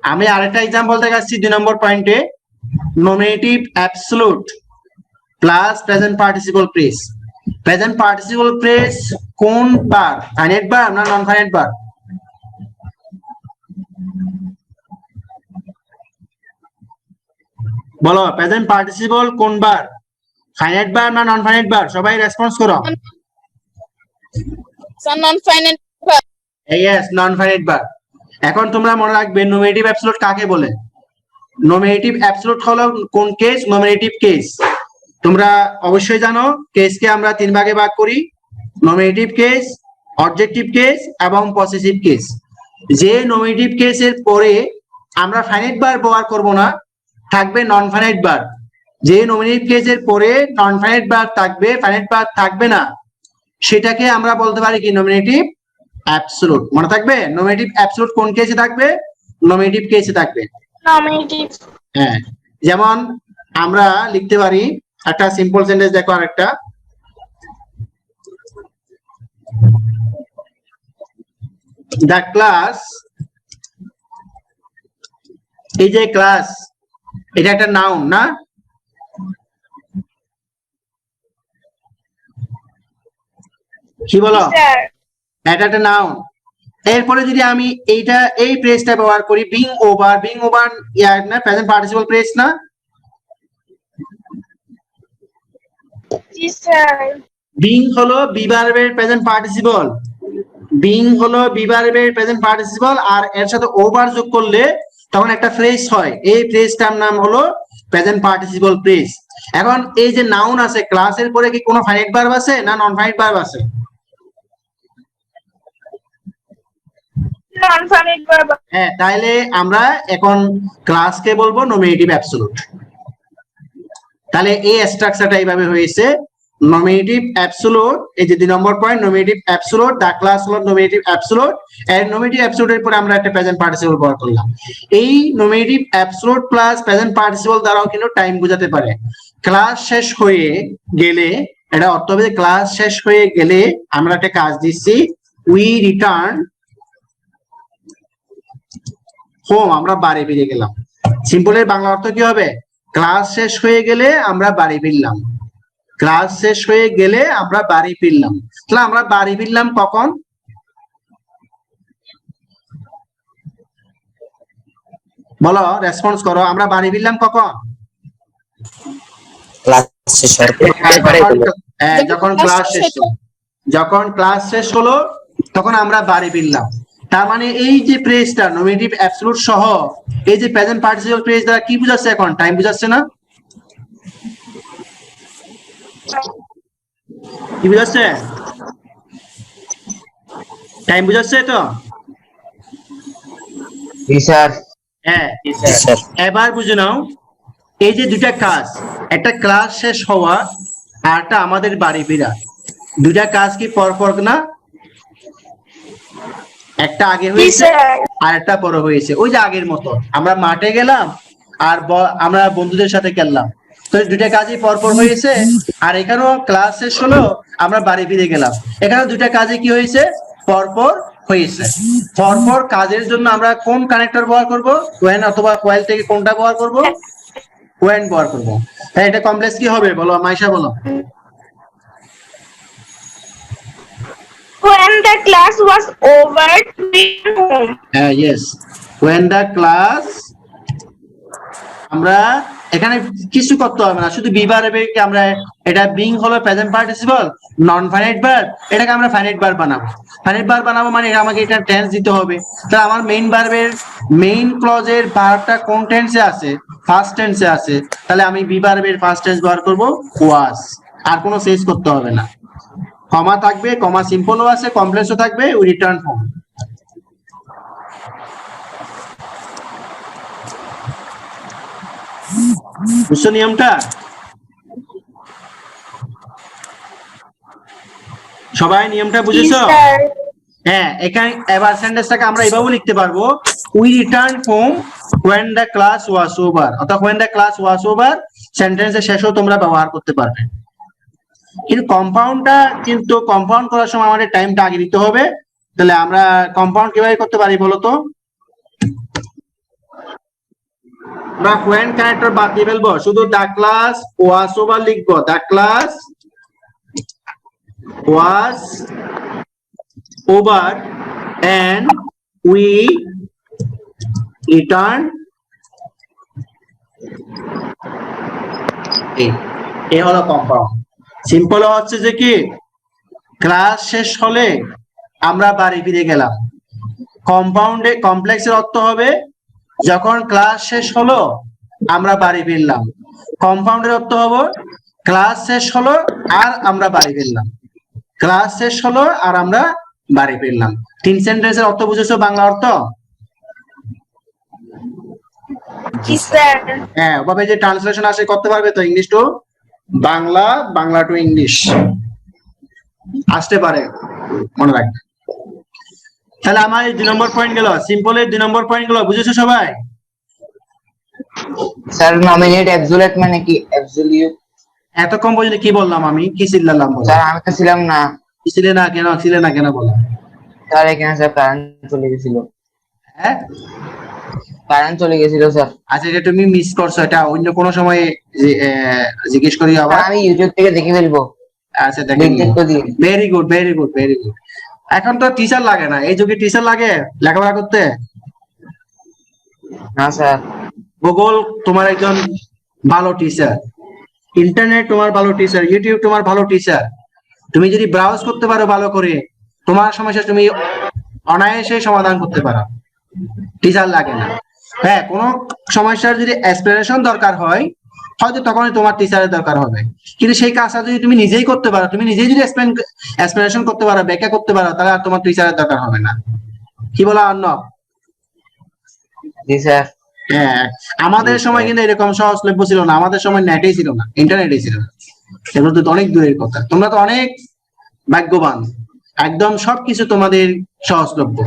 আমি আরেকটা एग्जांपल দেখাচ্ছি 2 নম্বর পয়েন্টে, nominative absolute plus present participle phrase. Present participle phrase কোন বার, ফাইনাইট বার না নন ফাইনাইট বার? বলো, প্রেজেন্ট পার্টিসিপল কোন বার, ফাইনাইট বার না নন ফাইনাইট বার? সবাই রেসপন্স করো।
Sir non finite
yes, non finite verb. এখন তোমরা মনে রাখবে নোমিনেটিভ অ্যাবসলিউট কাকে বলে। নোমিনেটিভ অ্যাবসলিউট হলো কোন কেস? নোমিনেটিভ কেস। তোমরা অবশ্যই জানো কেসকে আমরা তিন ভাগে ভাগ করি, নোমিনেটিভ কেস, অবজেক্টিভ কেস এবং পসেসিভ কেস। যে নোমিনেটিভ কেসের পরে আমরা ফাইনাইট ভার্ব ব্যবহার করব না, থাকবে নন ফাইনাইট ভার্ব। যে নোমিনেটিভ কেসের পরে নন ফাইনাইট ভার্ব থাকবে, ফাইনাইট ভার্ব থাকবে না, সেটাকে আমরা বলতে পারি কি? Nominative absolute. মনে থাকবে নমিনেটিভ অ্যাবসলিউট কোন কেসে থাকবে? নমিনেটিভ কেসে থাকবে।
নমিনেটিভ
হ্যাঁ, যেমন আমরা লিখতে পারি একটা সিম্পল সেন্টেন্স, দেখো আরেকটা। দ্য ক্লাস, এই যে ক্লাস, এটা একটা নাউন না? কি বলো?
স্যার
এটা একটা নাউন। এরপরে যদি আমি এইটা এই প্রেসটা ব্যবহার করি, বিং ওভার, বিং ওভার ইয়ার না, প্রেজেন্ট পার্টিসিপল প্রেস না?
জি স্যার
বিং হলো বি ভার্বের প্রেজেন্ট পার্টিসিপল, বিং হলো বি ভার্বের প্রেজেন্ট পার্টিসিপল, আর এর সাথে ওভার যোগ করলে তখন একটা ফ্রেজ হয়। এই ফ্রেজটার নাম হলো প্রেজেন্ট পার্টিসিপল ফ্রেজ। এখন এই যে নাউন আছে, ক্লাসের পরে কি কোনো ফাইনাইট ভার্ব আছে না নন ফাইনাইট ভার্ব আছে?
নন ফাইনাইট ভার্ব
হ্যাঁ, তাইলে আমরা এখন ক্লাসকে বলবো নমিনেটিভ অ্যাবসলিউট। তাহলে এই স্ট্রাকচারটা এইভাবে হয়েছে, নমিনেটিভ অ্যাবসলিউট। এই যে 2 number point, nominative absolute, the class হলো নমিনেটিভ অ্যাবসলিউট, এর নমিনেটিভ অ্যাবসলিউটের পরে আমরা একটা প্রেজেন্ট পার্টিসিপল ব্যবহার করলাম। এই nominative absolute plus present participle দ্বারাও কিন্তু টাইম বোঝাতে পারে। ক্লাস শেষ হয়ে গেলে, এটা অর্থ হবে ক্লাস শেষ হয়ে গেলে আমরা একটা কাজ দিচ্ছি, উই রিটার্ন হোম, আমরা বাড়ি ফিরে গেলাম। সিম্পলের বাংলা অর্থ কি হবে? ক্লাস শেষ হয়ে গেলে আমরা বাড়ি ফিরলাম, ক্লাস শেষ হয়ে গেলে আমরা বাড়ি ফিরলাম। তাহলে আমরা বাড়ি ফিরলাম কখন? বলো, রেসপন্স করো, আমরা বাড়ি ফিরলাম কখন?
ক্লাস শেষ হওয়ার পরে
যখন ক্লাস শেষ হলো, যখন ক্লাস শেষ হলো তখন আমরা বাড়ি ফিরলাম। তার মানে এই যে প্রেসটা নমিনেটিভ অ্যাবসলিউট সহ এই যে প্রেজেন্ট পার্টিসিপল প্রেস দ্বারা কি বোঝাচ্ছে? এখন টাইম বোঝাচ্ছে না? কি বোঝাচ্ছে? টাইম বোঝাচ্ছে তো?
জি স্যার।
হ্যাঁ,
জি স্যার।
এবার বুঝে নাও, এই যে দুটা কাজ, একটা ক্লাস শেষ হওয়া আর একটা আমাদের বাড়ি ফেরা, দুটা কাজ কি পরপর না? একটা আগে হয়েছে আর একটা পরে হয়েছে। ওই যে আগের মতো আমরা মাঠে গেলাম আর আমরা বন্ধুদের সাথে খেললাম, তো দুটা কাজই পরপর হয়েছে। আর এখানেও ক্লাস শেষ হলো, আমরা বাড়ি ফিরে গেলাম, এখানে দুটা কাজে কি হয়েছে? পরপর হয়েছে। পরপর কাজের জন্য আমরা কোন কানেক্টর ব্যবহার করব? ওয়েন অথবা কোয়েল থেকে কোনটা ব্যবহার করব? ওয়েন ব্যবহার করব। তাই এটা কমপ্লেক্স কি হবে বলো, মাইশা বলো?
when the class was over we went home
হ্যাঁ, ইয়েস, when the class, আমরা এখানে কিছু করতে হবে না, শুধু বি ভার্বে আমরা, এটা বিং হলো present participle, non finite verb, এটাকে আমরা ফাইনাইট ভার্ব বানাবো। ফাইনাইট ভার্ব বানাবো মানে আমাকে এটা টেন্স দিতে হবে। তাহলে আমার মেইন ভার্বের মেইন ক্লজের ভার্বটা কোন টেন্সে আছে? ফার্স্ট টেন্সে আছে। তাহলে আমি বি ভার্বের ফার্স্ট টেন্স ব্যবহার করব ওয়াজ, আর কোনো চেঞ্জ করতে হবে না। কমা থাকবে, কমা সিম্পলও আছে, কমপ্লেক্সও থাকবে, উই রিটার্ন হোম। বুঝছো নিয়মটা? সবাই নিয়মটা বুঝেছো? হ্যাঁ, এখানে এবার সেন্টেন্সটাকে আমরা এভাবেও লিখতে পারবো, we return home when the class was over, অর্থাৎ when the class was over সেন্টেন্সের শেষেও তোমরা ব্যবহার করতে পারবে। কিন্তু কম্পাউন্ড করার সময় আমাদের টাইমটা আগে দিতে হবে। তাহলে আমরা কম্পাউন্ড কিভাবে করতে পারি বলো তো? আমরা when ক্যারেক্টার বাদ দিয়ে ফেলবো, শুধু the class was over লিখবো, the class was over and we return এই হলো কম্পাউন্ড। সিম্পল হচ্ছে যে কি, ক্লাস শেষ হলে আমরা বাড়ি ফিরে গেলাম। কম্পাউন্ডে কমপ্লেক্সের অর্থ হবে যখন ক্লাস শেষ হলো আমরা বাড়ি ফিরলাম। কম্পাউন্ডের অর্থ হবে ক্লাস শেষ হলো আর আমরা বাড়ি ফিরলাম। ক্লাস শেষ হলো আর আমরা বাড়ি ফিরলাম। 3 সেন্টেন্সের অর্থ বুঝেছো? বাংলা অর্থ?
জি স্যার।
হ্যাঁ, ওভাবে যে ট্রান্সলেশন আসে করতে পারবে তো, English to Bangla, Bangla to English আসতে পারে, মনে রাখবে। তাহলে আমার এই 2 নম্বর পয়েন্ট গেল, সিম্পলের 2 নম্বর পয়েন্ট গুলো বুঝেছো সবাই?
স্যার নমিনেট অ্যাবসলিউট মানে কি? অ্যাবসলিউট
এতক্ষণ পর্যন্ত কি বললাম আমি? কি চিল্লালাম বলো?
স্যার আমি তো ছিলাম না
কি ছিলে না কেন? ছিলে না কেন বলো?
স্যার, এখানে স্যার কারেন্ট চলে গেছিল।
হ্যাঁ,
কারেন্ট চলে গেছিল স্যার।
আচ্ছা, এটা তুমি মিস করছো, এটা অন্য কোনো সময় জিজ্ঞেস করি আবার।
স্যার আমি ইউটিউব থেকে দেখে ফেলবো।
আচ্ছা, দেখেন।
লিংক দিয়ে।
Very good, very good, very good. এখন তো টিচার লাগে না, এই যুগে টিচার লাগে লেখাপড়া করতে?
না স্যার।
গুগল তোমার একজন ভালো টিচার, ইন্টারনেট তোমার ভালো টিচার, ইউটিউব তোমার ভালো টিচার। তুমি যদি ব্রাউজ করতে পারো ভালো করে, তোমার সমস্যা তুমি অনায়াসে সমাধান করতে পারো, টিচার লাগে না। হ্যাঁ, কোনো সমস্যার যদি এক্সপ্লেনেশন দরকার হয় হয়তো তখনই তোমার টিচারের দরকার হবে, কিন্তু সেই কাজটা যদি তুমি নিজেই করতে পারো, তুমি নিজেই যদি এক্সপ্লেনেশন করতে পারো, ব্যাখ্যা করতে পারো, তাহলে আর তোমার টিচারের দরকার হবে না। কি বলো অর্ণব?
জি স্যার।
হ্যাঁ, আমাদের সময় কিন্তু এরকম সহজলভ্য ছিল না, আমাদের সময় নেটই ছিল না, ইন্টারনেটই ছিল না। এগুলো তো অনেক দূরের কথা, তোমরা তো অনেক ভাগ্যবান, একদম সবকিছু তোমাদের সহজলভ্য।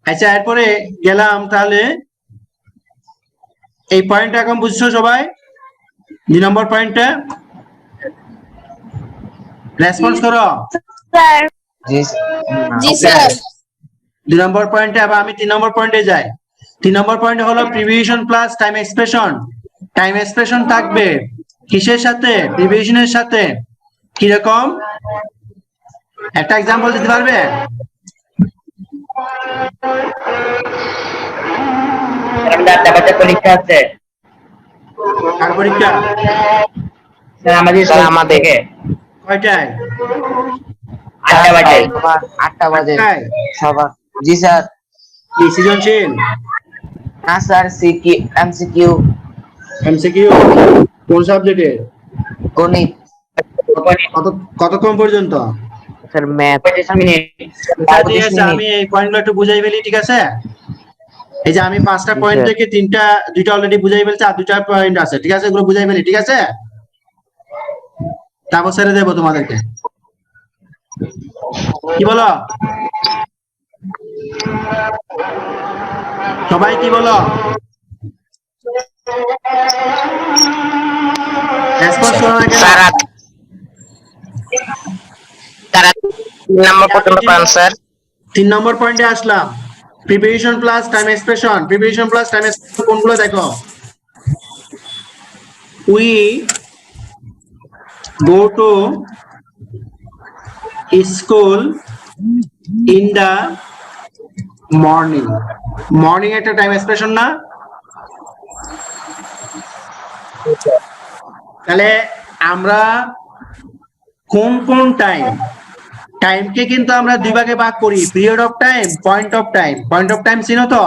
আচ্ছা, এরপরে গেলাম তাহলে এই পয়েন্টটা এখন বুঝছো সবাই? 2 নম্বর পয়েন্টটা রেসপন্স করো।
স্যার।
জি
জি স্যার।
2 নম্বর পয়েন্টে। আবার আমি 3 নম্বর পয়েন্টে যাই। 3 নম্বর পয়েন্ট হলো preposition plus time expression. Time expression থাকবে কিসের সাথে? প্রিভিয়েশনের সাথে। কিরকম? একটা এক্সাম্পল দিতে পারবে?
আমাদের 8টা বাজে পরীক্ষা আছে।
কার পরীক্ষা?
স্যার আমাদের
স্যার
স্কুল
আমাদের
থেকে
কয়টায়?
8টা বাজে।
তোমার 8টা বাজে
কয়টায়?
সবার। জি স্যার।
কি সৃজনশীল?
না স্যার, এমসিকিউ।
এমসিকিউ? কোন সাবজেক্টে?
গণিত।
কতক্ষণ পর্যন্ত?
Sir math.
25 মিনিট।
ঠিক আছে, আমি এই পয়েন্টগুলো একটু বুঝাই ফেলি, ঠিক আছে? এই যে আমি 5টা
জি,
পয়েন্ট
স্যার।
থেকে 2টা অলরেডি বুঝাই ফেলছি, আর 2টা পয়েন্ট আছে, ঠিক আছে? এগুলো বুঝাই ফেলি, ঠিক আছে? তারপর ছেড়ে দেবো তোমাদেরকে। কি বলো সবাই? কি বলো? রেসপন্স করো না কেন?
স্যার তারা 3 নম্বর পর্যন্ত পান স্যার।
3 নম্বর পয়েন্টে আসলাম, preparation plus time expression. Preparation plus time expression কোনগুলো দেখো? We go to school in the morning. Morning একটা টাইম এক্সপ্রেশন না? তাহলে আমরা কোন কোন টাইমকে কিন্তু আমরা 2 ভাগে ভাগ করি, period of time, point of time. Point of time চিনো তো?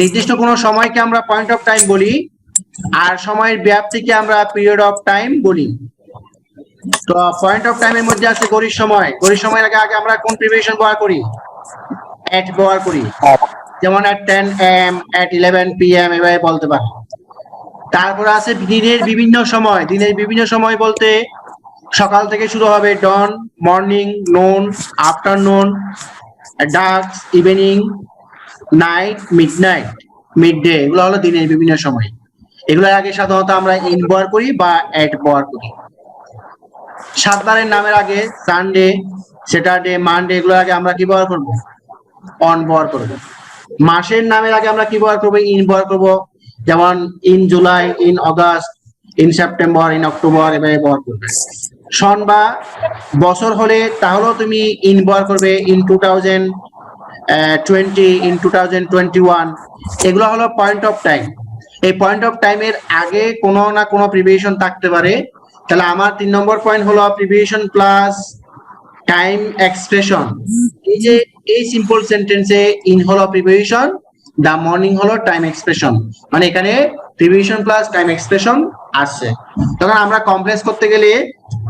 নির্দিষ্ট কোন সময়কে আমরা পয়েন্ট অফ টাইম বলি, আর সময়ের ব্যাপ্তিকে আমরা পিরিয়ড অফ টাইম বলি। তো পয়েন্ট অফ টাইমের মধ্যে আছে ঘড়ির সময়। ঘড়ির সময়ের আগে আগে আমরা কোন প্রিভিয়েশন ব্যবহার করি? এট ব্যবহার করি, যেমন at 10 am, at 11 pm এভাবে বলতে পারি। তারপর আছে দিনের বিভিন্ন সময়। দিনের বিভিন্ন সময় বলতে সকাল থেকে শুরু হবে ডন, মর্নিং, নুন, afternoon, dark, evening, night, midnight, midday. এগুলো হলো দিনের বিভিন্ন সময়। এগুলোর আগে সাধারণত আমরা ইন ব্যবহার করি বা এট ব্যবহার করি। 7 বারের নামের আগে সানডে, স্যাটারডে, মানডে, এগুলোর আগে আমরা কি ব্যবহার করব? অন ব্যবহার করব। মাসের নামের আগে আমরা কি ব্যবহার করব? ইন ব্যবহার করব, যেমন in July, in August, in September, in October, এভাবে ব্যবহার করবে। সন বা বছর হলে তাহলেও তুমি ইন ব্যবহার করবে, ইন 2020, ইন 2021। এগুলো হলো পয়েন্ট অফ টাইম। এই পয়েন্ট অফ টাইমের আগে কোনো না কোনো প্রিভিয়েশন থাকতে পারে। তাহলে আমার 3 নম্বর পয়েন্ট হলো প্রিভিয়েশন প্লাস টাইম এক্সপ্রেশন। এই যে এই সিম্পল সেন্টেন্সে ইন হলো প্রিপোজিশন, দা মর্নিং হলো টাইম এক্সপ্রেশন, মানে এখানে প্রিপোজিশন প্লাস টাইম এক্সপ্রেশন আসছে। তখন আমরা কমপ্লেক্স করতে গেলে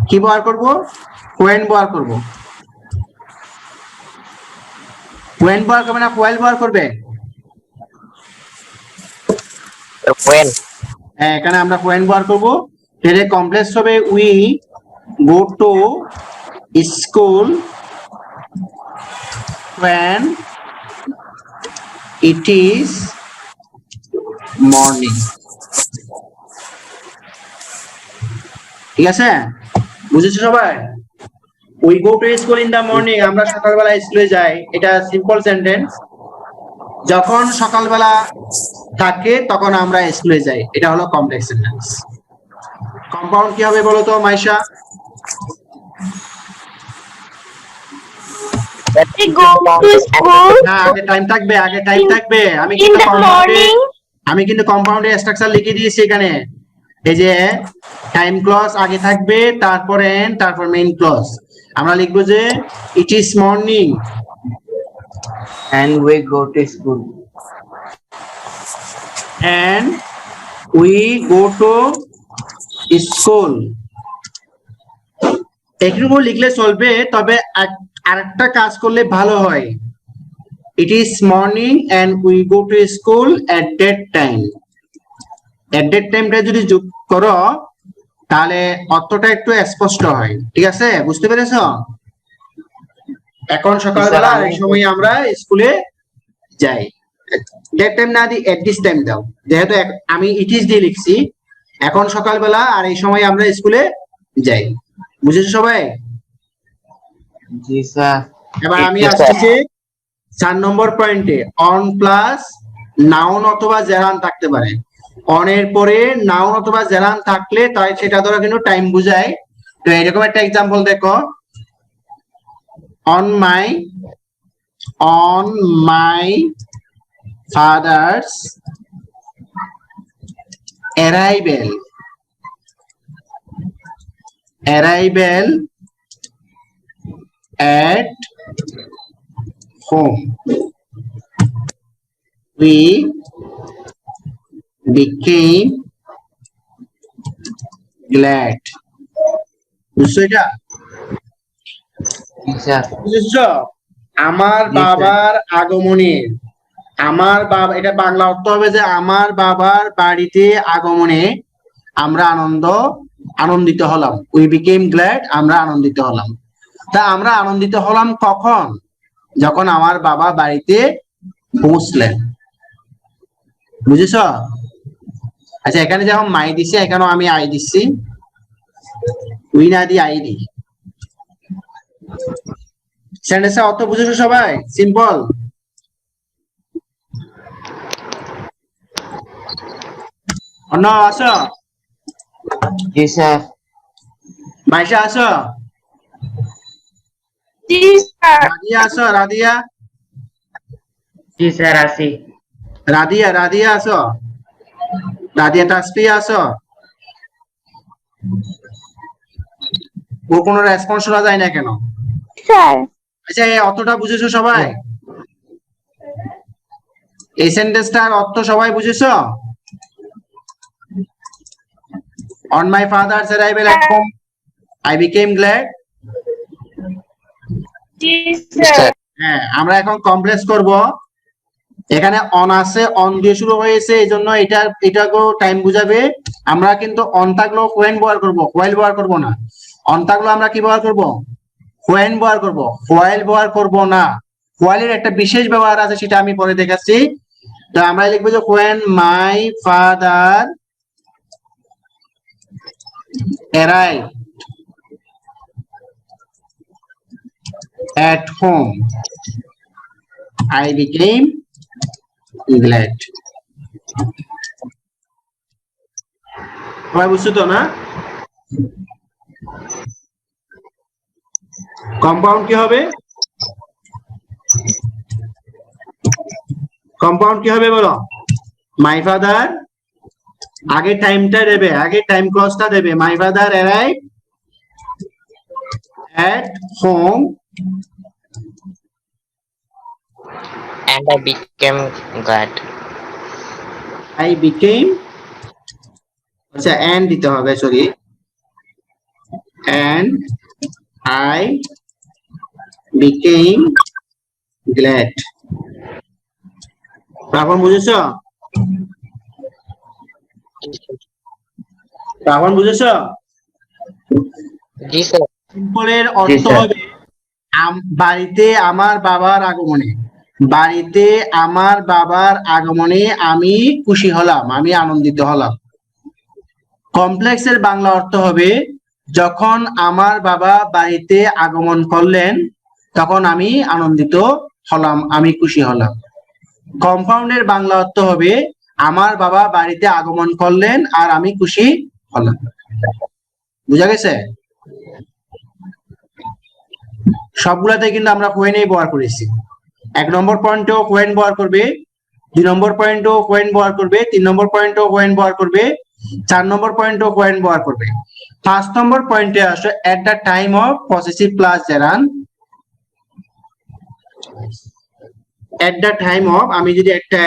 কি ব্যবহার করব? when ব্যবহার করব। when ব্যবহার করবে না while ব্যবহার করবে?
when
হ্যাঁ, এখানে আমরা when ব্যবহার করব। এর কমপ্লেক্স হবে we go to school when it is morning। ঠিক আছে, বুঝেছো সবাই? we go to school in the morning, আমরা সকালবেলা স্কুলে যাই, এটা সিম্পল সেন্টেন্স। যখন সকালবেলা থাকে তখন আমরা স্কুলে যাই, এটা হলো কমপ্লেক্স সেন্টেন্স। কম্পাউন্ড কি হবে বলো তো Maisha?
We go to school
না, আগে টাইম থাকবে, আগে টাইম থাকবে।
in the morning.
আমি কিন্তু কম্পাউন্ডে স্ট্রাকচার লিখে দিয়েছি এখানে। এই যে টাইম ক্লজ আগে থাকবে, তারপরে এন্ড, তারপর মেইন ক্লজ। আমরা লিখবো যে it is morning
and we go to school
and we go to school। একটু লিখলে চলবে, তবে আরেকটা কাজ করলে ভালো হয়। It is morning and we go to school at that time। at that টাইমটা যদি যোগ করো তাহলে অর্থটা একটু স্পষ্ট হয়। ঠিক আছে, বুঝতে পেরেছো? এখন সকালবেলা এই সময় আমরা স্কুলে যাই। that time না দি at this time দাও, যেহেতু আমি ইট ইজ দিয়ে লিখছি। এখন সকালবেলা আর এই সময় আমরা স্কুলে যাই। বুঝেছো সবাই?
জি স্যার।
এবার আমি আসছি 4 নম্বর পয়েন্টে। অন প্লাস নাউন অথবা জেরান থাকতে পারে। অন এর পরে নাউন অথবা জেরান থাকলে তাই সেটা ধরো কিন্তু টাইম বোঝায়। তো এরকম একটা এক্সাম্পল দেখো, on my father's arrival at home we became glad। বুঝছো এটা?
জি স্যার।
বুঝেছো? আমার বাবার আগমনে, আমার বাবা, এটা বাংলা অর্থ হবে যে আমার বাবার বাড়িতে আগমনে আমরা আনন্দিত হলাম। উই বিকেম গ্ল্যাড, আমরা আনন্দিত হলাম। তা আমরা আনন্দিত হলাম কখন? যখন আমার বাবা বাড়িতে পৌঁছলেন। বুঝেছ? আচ্ছা, এখানে যখন মাই দিছি, এখানেও আমি আই দিচ্ছি। উই না দি আই দি। সেন্টেন্সের অর্থ বুঝেছো সবাই? সিম্পল। অন্য আসো,
জি স্যার।
মাইশা আসো,
জি স্যার।
রাদিয়া আসো, রাদিয়া,
জি স্যার আসি।
রাদিয়া আসো, রাদিয়া তাসফিয়া আসো। ও কোনো রেসপন্স শোনা যায় না কেন?
স্যার।
আচ্ছা, এই অর্থটা বুঝেছো সবাই? এই সেন্টেন্সটার অর্থ সবাই বুঝেছো? On my father's arrival at home, I became glad।
G sir.
হ্যাঁ, আমরা এখন কমপ্লেক্স করব। এখানে অন আছে, অন দিয়ে শুরু হয়েছে, এই জন্য এটাকেও টাইম বুঝাবে। আমরা কিন্তু অন থাকলেও when ব্যবহার করব, while ব্যবহার করব না। অন থাকলেও আমরা কি ব্যবহার করব? when ব্যবহার করব, while ব্যবহার করব না। while এর একটা বিশেষ ব্যবহার আছে, সেটা আমি পরে দেখাচ্ছি। তো আমরা লিখবো যে when my father arrived at home, I became glad। সবাই বুঝছো তো না? কম্পাউন্ড কি হবে? কম্পাউন্ড কি হবে বলো? মাই ফাদার, আগে টাইমটা দেবে, আগে টাইম ক্লজটা দেবে। My father arrive at home
and I became glad.
I became আচ্ছা and দিতে হবে sorry and I became glad Ravan বুঝেছো রাবণ বুঝেছো
জি স্যার।
সিম্পলের
জি,
অর্থ
স্যার।
হবে বাড়িতে আমার বাবার আগমনে বাড়িতে আমার বাবার আগমনে আমি খুশি হলাম আমি আনন্দিত হলাম কমপ্লেক্সের বাংলা অর্থ হবে যখন আমার বাবা বাড়িতে আগমন করলেন তখন আমি আনন্দিত হলাম আমি খুশি হলাম কম্পাউন্ডের বাংলা অর্থ হবে আমার বাবা বাড়িতে আগমন করলেন আর আমি খুশি হলাম বুঝা গেছে সবগুলাতে কিন্তু আমরা হোয়েন ব্যবহার করেছি 1 নম্বর পয়েন্টেও হোয়েন ব্যবহার করবে 2 নম্বর পয়েন্টেও হোয়েন ব্যবহার করবে 3 নম্বর পয়েন্টেও হোয়েন ব্যবহার করবে 4 নম্বর পয়েন্টেও হোয়েন ব্যবহার করবে 5 নম্বর পয়েন্টে আসে at the time of possessive plus gerund at the time of আমি যদি একটা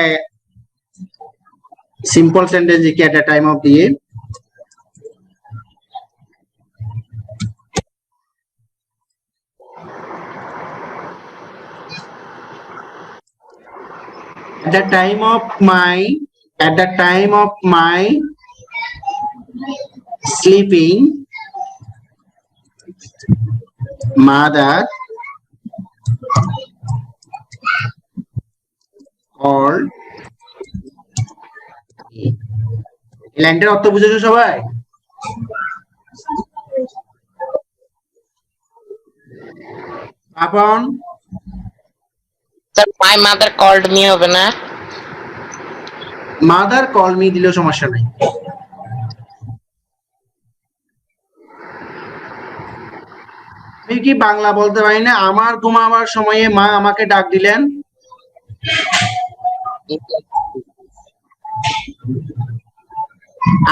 সিম্পল সেন্টেন্স লিখি এট দ্য টাইম অফ দিয়ে at the time of my sleeping mother called এই লাইনটার অর্থ বুঝেছো সবাই আপন
sir my mother called me হবে না?
মাদার কল মি দিলেও সমস্যা নাই আমি কি বাংলা বলতে পারি না আমার ঘুমাবার সময়ে মা আমাকে ডাক দিলেন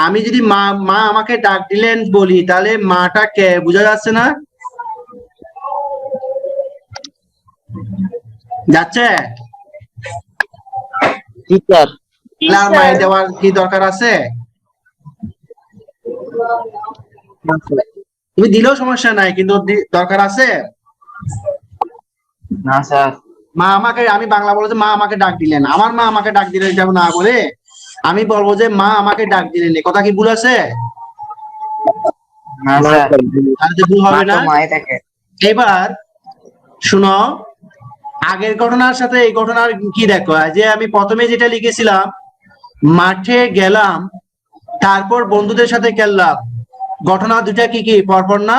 আমি যদি মা মা আমাকে ডাক দিলেন বলি তাহলে মাটা কে বোঝা যাচ্ছে না যাচ্ছে
জি স্যার।
আর মায়ের দেওয়ার কি দরকার আছে তুমি দিলেও সমস্যা নাই কিন্তু দরকার আছে
না স্যার
মা আমাকে আমি বাংলা বলবো যে মা আমাকে ডাক দিলেন আমার মা আমাকে ডাক দিলেন যাব না বলে আমি বলবো যে মা আমাকে ডাক দিলেন এই কথা কি ভুল আছে
না স্যার
তাহলে ভুল
মা
হবে
তো
না
মায়ে থাকে
এবার শুনো আগের ঘটনার সাথে এই ঘটনার কি দেখো যে আমি প্রথমে যেটা লিখেছিলাম মাঠে গেলাম তারপর বন্ধুদের সাথে খেললাম ঘটনা দুটা কি কি পরপর না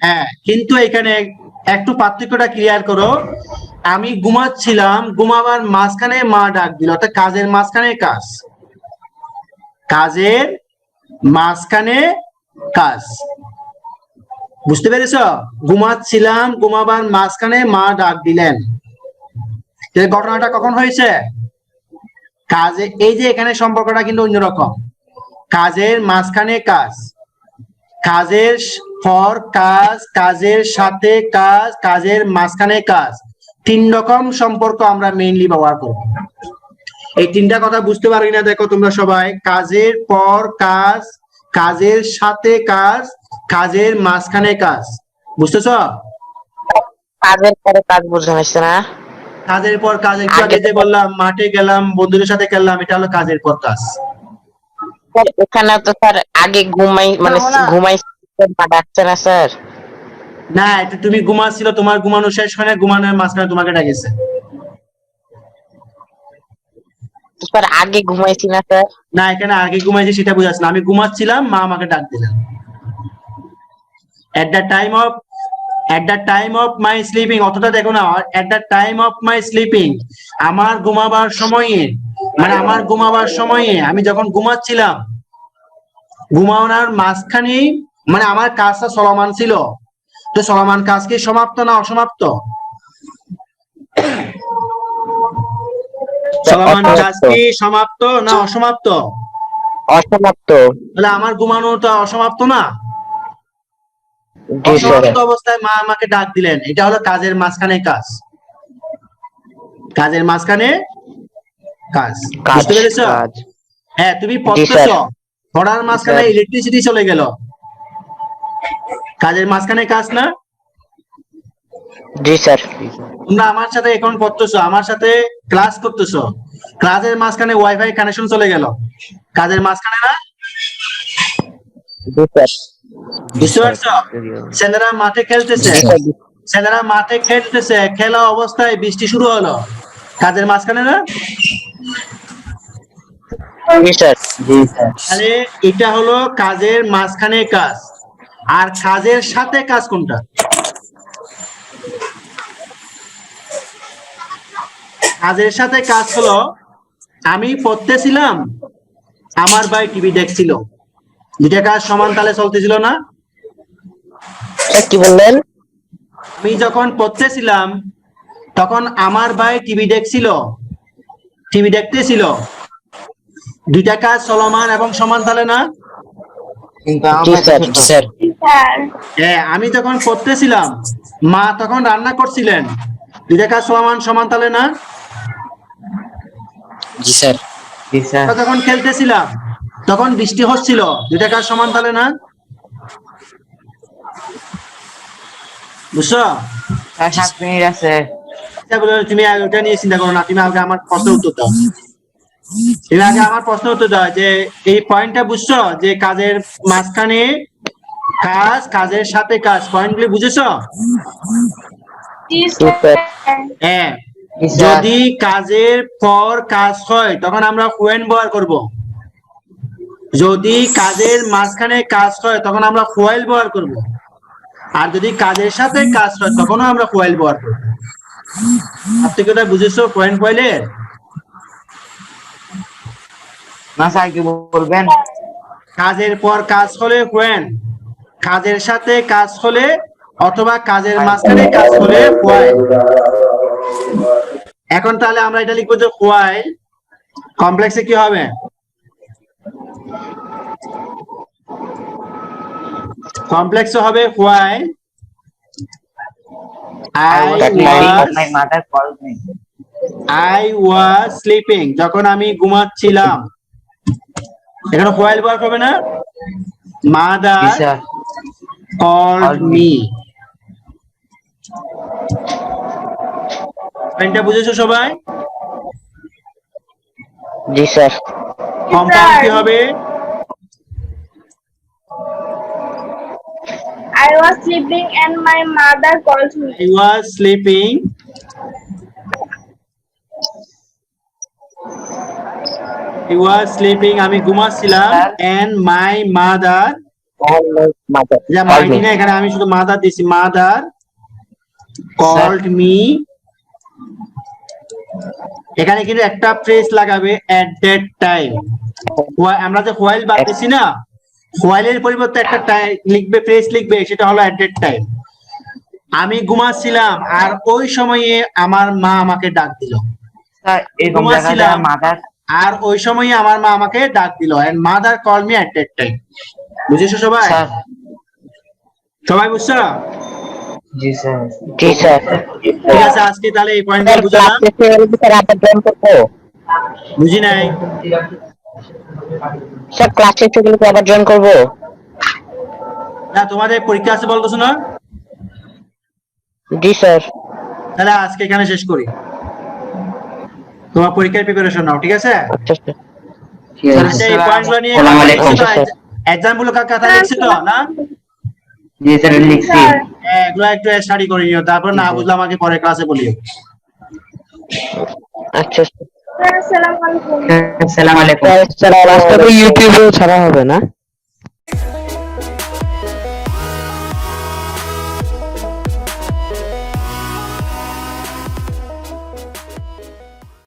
হ্যাঁ কিন্তু এখানে একটু পার্থক্যটা ক্লিয়ার করো আমি ঘুমাচ্ছিলাম ঘুমাবার মাঝখানে মা ডাক দিল অর্থাৎ কাজের মাঝখানে কাজ কাজের মাঝখানে কাজ বুঝতে পেরেছ ঘুমাচ্ছিলাম ঘুমাবার মাঝখানে মা ডাক দিলেন এই ঘটনাটা কখন হয়েছে কাজে এই যে এখানে সম্পর্কটা কিন্তু অন্যরকম কাজের মাঝখানে কাজ কাজের পর কাজ কাজের সাথে কাজ কাজের মাঝখানে কাজ 3 রকম সম্পর্ক আমরা মেইনলি ব্যবহার করব এই 3টা কথা বুঝতে পারি না দেখো তোমরা সবাই কাজের পর কাজ কাজের সাথে কাজ কাজের মাঝখানে কাজ বুঝতেছো
কাজের পরে কাজ বুঝে আসছে না?
কাজের পর কাজ একটু আগে যে বললাম মাঠে গেলাম বন্ধুদের সাথে খেললাম এটা হলো কাজের পর কাজ
স্যার এখানে তো স্যার আগে ঘুমাই মানে ঘুমাই ডাকছে না স্যার?
না এটা তুমি ঘুমাচ্ছিল তোমার ঘুমানো শেষ হয় না ঘুমানোর মাঝখানে তোমাকে ডাকেছে
স্যার আগে ঘুমাইছি না স্যার?
না এখানে আগে ঘুমাইছি সেটা বোঝাচ্ছে না আমি ঘুমাচ্ছিলাম মা আমাকে ডাক দিলেন at the time of my sleeping অতটা দেখো না at the time of my sleeping আমার ঘুমাবার সময়ে মানে আমার ঘুমাবার সময়ে আমি যখন ঘুমাচ্ছিলাম ঘুমানোর মাঝখানে মানে আমার কাজটা চলমান ছিল তো চলমান কাজ কি সমাপ্ত না অসমাপ্ত চলমান কাজ কি সমাপ্ত না অসমাপ্ত
অসমাপ্ত।
তাহলে আমার ঘুমানোটা অসমাপ্ত না?
জি স্যার।
অসমাপ্ত অবস্থায় মা আমাকে ডাক দিলেন, এটা হলো কাজের মাঝখানে কাজ। কাজের মাঝখানে কাজ,
কাজ
বুঝতে পেরেছো?
কাজ।
হ্যাঁ, তুমি
জি
পড়তেছো,
স্যার।
পড়ার মাঝখানে
স্যার।
ইলেকট্রিসিটি চলে গেল, কাজের মাঝখানে কাজ না?
জি স্যার।
তোমরা আমার সাথে এখন পড়তেছো, আমার সাথে ক্লাস করতেছো, ক্লাসের মাঝখানে ওয়াইফাই কানেকশন চলে গেল, কাজের মাঝখানে না?
জি স্যার।
বুঝতে পারছো? ছেলেরা মাঠে খেলতেছে,
জি স্যার।
ছেলেরা মাঠে খেলতেছে, খেলা অবস্থায় বৃষ্টি শুরু হলো, কাজের মাঝখানে না?
জি স্যার।
जी सर
তাহলে এটা হলো কাজের মাঝখানে কাজ। আর কাজের সাথে কাজ কোনটা? কাজের সাথে কাজ হলো আমি পড়তেছিলাম, আমার ভাই টিভি দেখছিল, দুইটা কাজ সমান তালে চলতেছিল না?
স্যার কি বললেন?
আমি যখন পড়তেছিলাম তখন আমার ভাই টিভি দেখছিল, টিভি দেখতেছিল, দুইটা কাজ চলমান এবং সমান তালে না?
इनका
জি স্যার। স্যার।
হ্যাঁ, আমি যখন পড়তেছিলাম মা তখন রান্না করছিলেন, দুইটা কাজ চলমান সমান তালে না?
জি স্যার।
जी सर
আমরা যখন খেলতেছিলাম তখন বৃষ্টি হচ্ছিল, দুইটা কাজ সমান তালে না? বুঝছো?
सर 7 मिनट আছে
আচ্ছা, বলো, তুমি আগে ওটা নিয়ে চিন্তা করো না, তুমি আগে আমার প্রশ্নের উত্তর দাও। তুমি আগে আমার প্রশ্নের উত্তর দাও যে এই পয়েন্টটা বুঝছো যে কাজের মাঝখানে কাজ, কাজের সাথে কাজ, পয়েন্টগুলি বুঝেছো?
জি স্যার।
হ্যাঁ,
जी सर
যদি কাজের পর কাজ হয় তখন আমরা when ব্যবহার করব, যদি কাজের মাঝখানে কাজ হয় তখন আমরা while ব্যবহার করব, আর যদি কাজের সাথে কাজ হয় তখনও আমরা while ব্যবহার করব। আপনি কি ওটা বুঝেছো পয়েন্ট while-এর?
না স্যার কি বলবেন
কাজের পর কাজ হলে when, কাজের সাথে কাজ হলে অথবা কাজের মাঝখানে কাজ হলে while। এখন তাহলে আমরা এটা লিখবো যে while কমপ্লেক্সে কি হবে? কমপ্লেক্সে হবে while I
my mother called me
was sleeping, যখন আমি ঘুমাচ্ছিলাম, এখানে while ব্যবহার হবে না?
जी
mother
सर
called me। পয়েন্টটা বুঝেছো সবাই?
জি স্যার।
কম্পাউন্ড কি হবে?
I was sleeping and my mother called me.
I was sleeping আমি ঘুমাচ্ছিলাম and my mother, যা মাইনি না, এখানে আমি শুধু মাদার দিছি, মাদার called me। এখানে কিন্তু একটা ফ্রেজ লাগাবে at that time। আমরা যে while বাদ দিছি না, while এর পরিবর্তে একটা লিখবে, ফ্রেজ লিখবে, সেটা হলো at that time। আমি ঘুমাচ্ছিলাম আর ওই সময়ে আমার মা আমাকে ডাক দিল,
স্যার এরকম জায়গায়
ঘুমাচ্ছিলাম
মাদার
আর ওই সময়ে আমার মা আমাকে ডাক দিল, and mother called me at that time। বুঝেছো সবাই?
স্যার
সবাই বুঝছো?
জি স্যার
জি স্যার।
ঠিক আছে, আজকে তাহলে এই পয়েন্টগুলো বুঝলাম।
স্যার আবার জয়েন করবো?
বুঝি নাই।
স্যার ক্লাস শেষে গেলে কি আবার জয়েন করবো?
না, তোমাদের পরীক্ষা আছে বলতেছো না?
জি স্যার।
তাহলে আজকে এখানে শেষ করি, তোমার পরীক্ষার প্রিপারেশন নাও, ঠিক আছে?
আচ্ছা স্যার।
আচ্ছা, এই পয়েন্টগুলো নিয়ে
আসসালামু আলাইকুম।
এক্সাম্পল কথা লিখছো তো না?
জি স্যার লিখছি
হ্যাঁ, এগুলো একটু স্টাডি করে নিও, তারপর না বুঝলে আমাকে পরে ক্লাসে বলিও।
আচ্ছা
Assalamualaikum.
আসসালামু আলাইকুম
স্যার, ইউটিউবেও ছাড়া হবে না?